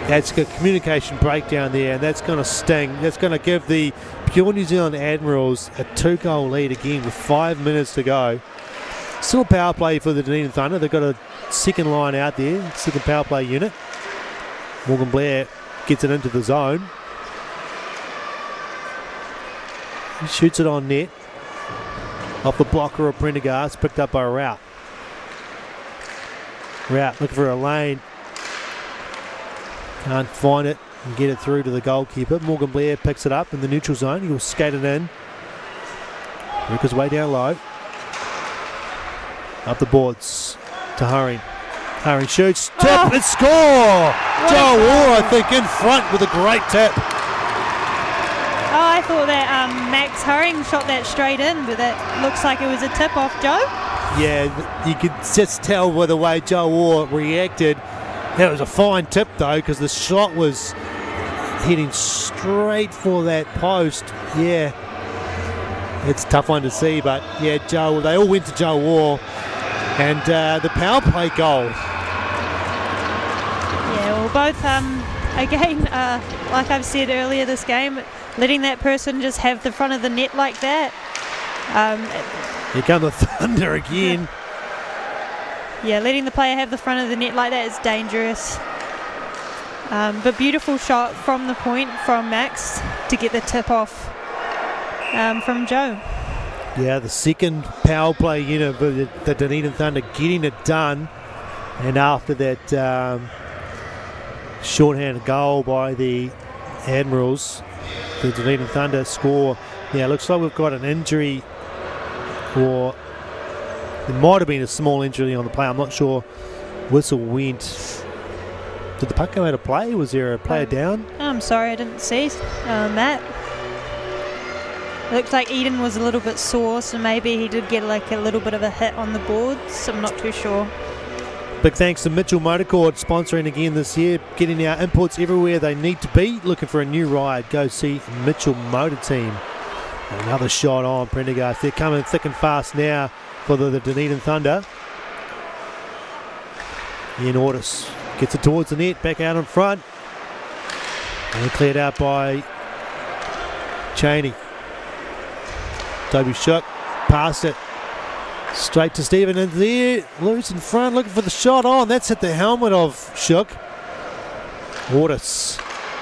That's a communication breakdown there, and that's going to sting. That's going to give the pure New Zealand Admirals a 2-goal lead again with 5 minutes to go. Still a power play for the Dunedin Thunder. They've got a second line out there, second power play unit. Morgan Blair gets it into the zone. He shoots it on net. Off the blocker of Prendergast, picked up by Rout. Rout looking for a lane. Can't find it and get it through to the goalkeeper. Morgan Blair picks it up in the neutral zone. He'll skate it in. Work his way down low. Up the boards to Hurring. Hurring shoots, tip and score! Joe Waugh, I think, in front with a great tip. Oh, I thought that Max Hurring shot that straight in, but that looks like it was a tip off Joe. Yeah, you could just tell by the way Joe Waugh reacted. That was a fine tip though, because the shot was heading straight for that post. Yeah, it's a tough one to see, but yeah, they all went to Joe Waugh. And the power play goal. Yeah, well, both, again, like I've said earlier this game, letting that person just have the front of the net like that. Here come the Thunder again. Yeah, letting the player have the front of the net like that is dangerous. But beautiful shot from the point from Max to get the tip off from Joe. Yeah, the second power play unit for the Dunedin Thunder getting it done. And after that shorthanded goal by the Admirals, the Dunedin Thunder score. Yeah, looks like we've got an injury, or there might have been a small injury on the play. I'm not sure. Whistle went. Did the puck go out of play? Was there a player down? I'm sorry, I didn't see that. It looked like Eden was a little bit sore, so maybe he did get like a little bit of a hit on the boards. I'm not too sure. Big thanks to Mitchell Motorcord sponsoring again this year, getting our inputs everywhere they need to be. Looking for a new ride, go see Mitchell Motor Team. Another shot on Prendergast. They're coming thick and fast now for the Dunedin Thunder. Ian Ortis gets it towards the net, back out in front. And cleared out by Cheney. Toby Shook, past it. Straight to Stephen, and there, loose in front, looking for the shot on. That's hit the helmet of Shook. Ortis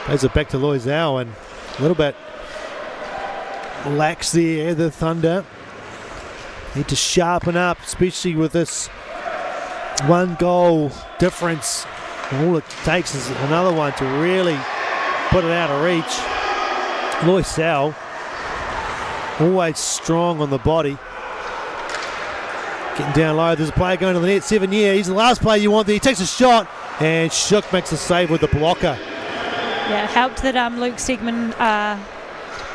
plays it back to Loizao, and a little bit lax there, the Thunder. Need to sharpen up, especially with this 1 goal difference. All it takes is another one to really put it out of reach. Loizao, always strong on the body. Getting down low, there's a player going to the net, 7 year. He's the last player you want there. He takes a shot, and Shook makes a save with the blocker. Yeah, it helped that Luke Stegman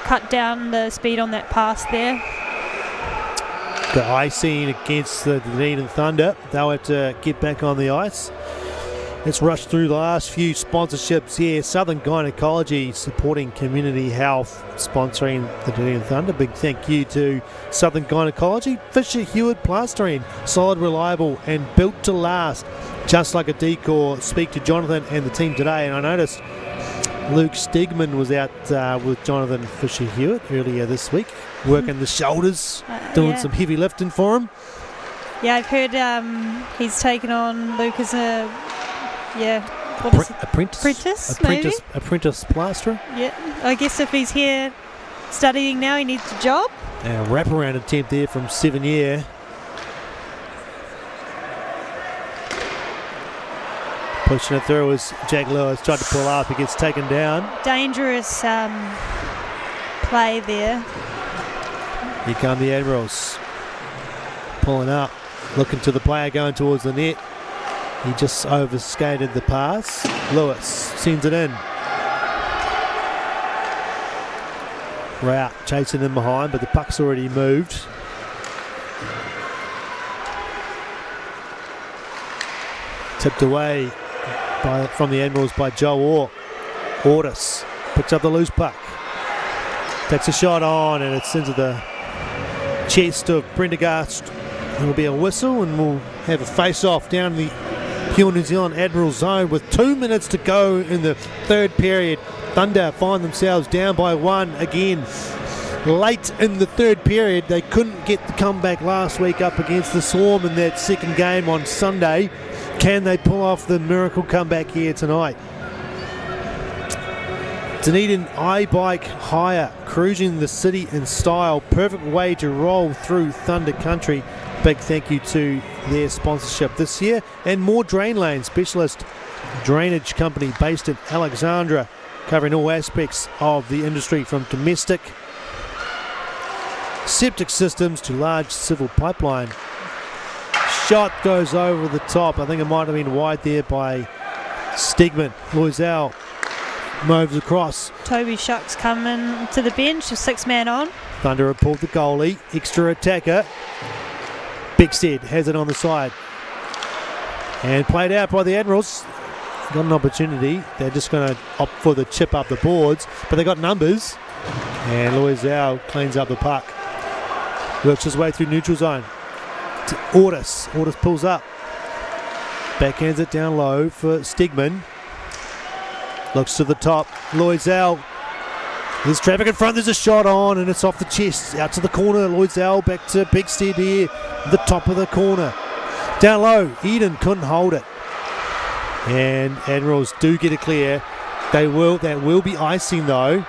cut down the speed on that pass there. The icing against the Dunedin Thunder. They'll have to get back on the ice. Let's rush through the last few sponsorships here. Southern Gynecology supporting community health, sponsoring the Dunedin Thunder. Big thank you to Southern Gynecology. Fisher Hewitt Plastering, solid, reliable, and built to last. Just like a decor. Speak to Jonathan and the team today. And I noticed Luke Stegman was out with Jonathan Fisher Hewitt earlier this week, working the shoulders, doing some heavy lifting for him. Yeah, I've heard he's taken on Luke as a apprentice plasterer. Yeah, I guess if he's here studying now, he needs a job. A wraparound attempt there from 7 year. Pushing it through as Jack Lewis tried to pull up. He gets taken down. Dangerous play there. Here come the Admirals. Pulling up. Looking to the player going towards the net. He just overskated the pass. Lewis sends it in. Rout chasing him behind, but the puck's already moved. Tipped away from the Admirals by Joe Orr. Ortis picks up the loose puck. Takes a shot on, and it's into the chest of Prendergast. It'll be a whistle, and we'll have a face-off down the Pure New Zealand Admirals zone with 2 minutes to go in the third period. Thunder find themselves down by 1 again. Late in the third period, they couldn't get the comeback last week up against the Swarm in that second game on Sunday. Can they pull off the miracle comeback here tonight? Dunedin iBike Hire, cruising the city in style. Perfect way to roll through Thunder Country. Big thank you to their sponsorship this year. And More Drain Lane, specialist drainage company based in Alexandra, covering all aspects of the industry from domestic septic systems to large civil pipeline. Shot goes over the top. I think it might have been wide there by Stegman. Loizao moves across. Toby Shuck's coming to the bench, a 6-man on. Thunder have pulled the goalie. Extra attacker. Bickstead has it on the side. And played out by the Admirals. Got an opportunity. They're just going to opt for the chip up the boards, but they got numbers. And Loizao cleans up the puck. Works his way through neutral zone. To Ortis. Ortis pulls up. Backhands it down low for Stegman. Looks to the top. Loizao. There's traffic in front. There's a shot on, and it's off the chest. Out to the corner. Loizao back to Bickstead here. The top of the corner. Down low. Eden couldn't hold it. And Admirals do get it clear. That will be icing though.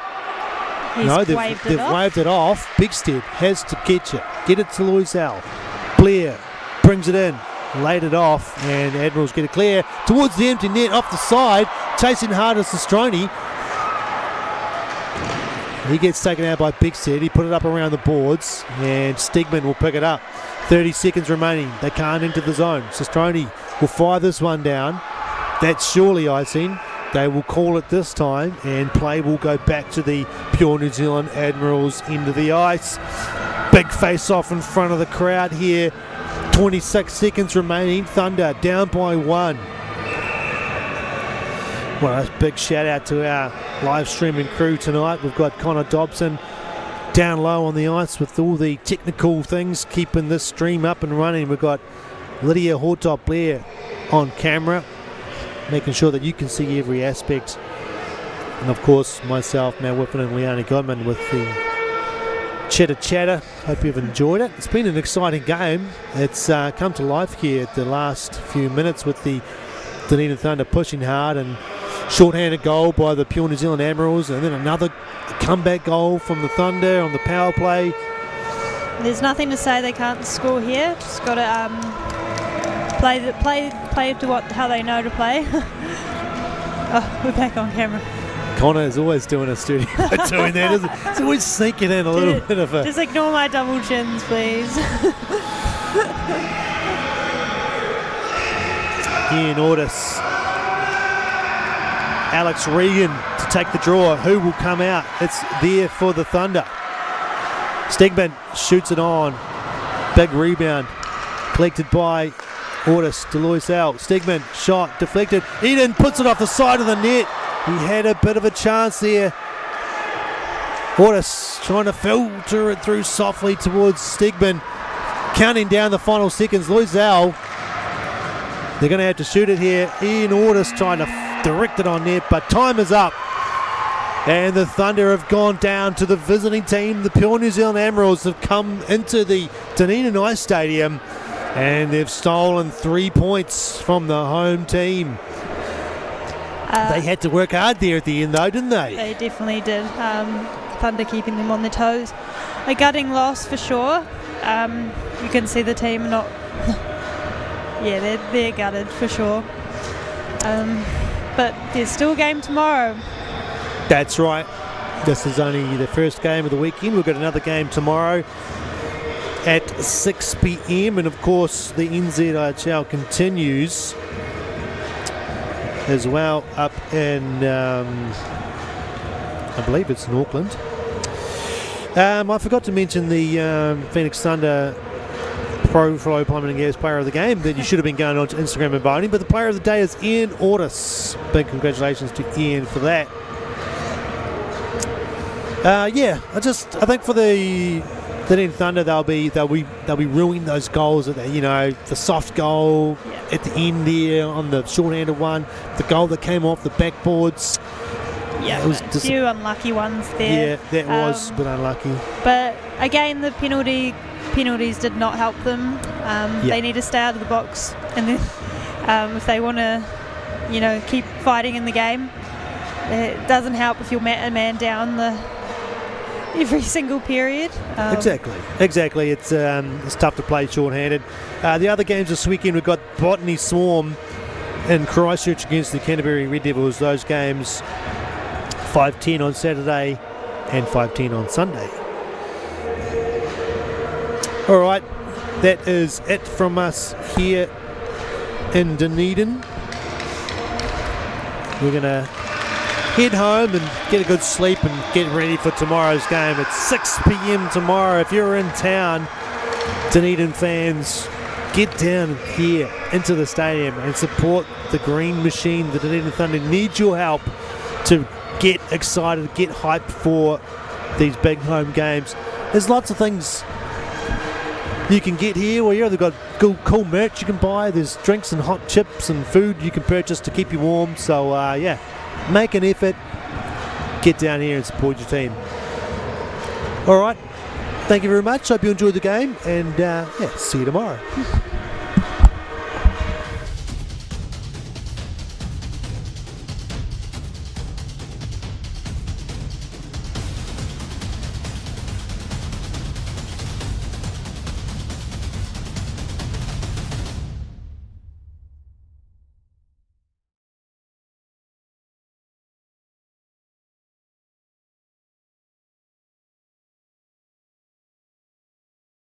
They've waved it off. Bickstead has to catch it. Get it to Loizao. Blair brings it in. Laid it off, and Admirals get it clear towards the empty net off the side. Chasing hard as Castroni. He gets taken out by Bickstead. He put it up around the boards, and Stegman will pick it up. 30 seconds remaining. They can't enter the zone. Castroni will fire this one down. That's surely icing. They will call it this time, and play will go back to the Pure New Zealand Admirals into the ice. Big face-off in front of the crowd here. 26 seconds remaining. Thunder down by 1. Well, a big shout out to our live streaming crew tonight. We've got Connor Dobson down low on the ice with all the technical things, keeping this stream up and running. We've got Lydia Hortop-Blair on camera, making sure that you can see every aspect. And of course, myself, Matt Whiffen and Leonie Goodman with the chatter. Hope you've enjoyed it. It's been an exciting game. It's come to life here at the last few minutes with the Dunedin Thunder pushing hard and short-handed goal by the pure New Zealand Admirals, and then another comeback goal from the Thunder on the power play. There's nothing to say they can't score here. Just got to play to how they know to play. Oh, we're back on camera. Connor is always doing a studio doing that, isn't he? He's always sneaking in a little bit of a... Just ignore my double chins, please. Ian Ortis. Alex Regan to take the draw. Who will come out? It's there for the Thunder. Stegman shoots it on. Big rebound. Collected by Ortis to Loisel. Stegman shot deflected. Eden puts it off the side of the net. He had a bit of a chance there. Ortis trying to filter it through softly towards Stegman. Counting down the final seconds. Loisel. They're going to have to shoot it here. Ian Ortis trying to direct it on net, but time is up. And the Thunder have gone down to the visiting team. The pure New Zealand Admirals have come into the Dunedin Ice Stadium and they've stolen 3 points from the home team. They had to work hard there at the end though, didn't they? They definitely did. Thunder keeping them on their toes. A gutting loss for sure. You can see the team not... yeah, they're gutted for sure. But there's still a game tomorrow. That's right. This is only the first game of the weekend. We've got another game tomorrow at 6 p.m. And of course the NZIHL continues as well up in, I believe it's in Auckland. I forgot to mention the Phoenix Thunder Pro Flow Plumbing and Gas Player of the Game that you should have been going on to Instagram and voting, but the Player of the Day is Ian Ortis. Big congratulations to Ian for that. I think for the Dunedin Thunder they'll be ruining those goals that the soft goal at the end there on the short-handed one, the goal that came off the backboards. Yeah, it was a few unlucky ones there. Yeah, that was a bit unlucky. But again, the penalties did not help them. They need to stay out of the box, and then if they want to, keep fighting in the game, it doesn't help if you're a man down every single period. Exactly. It's tough to play short-handed. The other games this weekend, we've got Botany Swarm in Christchurch against the Canterbury Red Devils. Those games 5:10 on Saturday and 5:10 on Sunday. All right, that is it from us here in Dunedin. We're going to head home and get a good sleep and get ready for tomorrow's game. It's 6 p.m. tomorrow. If you're in town, Dunedin fans, get down here into the stadium and support the green machine. The Dunedin Thunder need your help to get excited, get hyped for these big home games. There's lots of things you can get here. Well, they've got cool merch you can buy. There's drinks and hot chips and food you can purchase to keep you warm. So, make an effort. Get down here and support your team. All right. Thank you very much. Hope you enjoyed the game. And, see you tomorrow.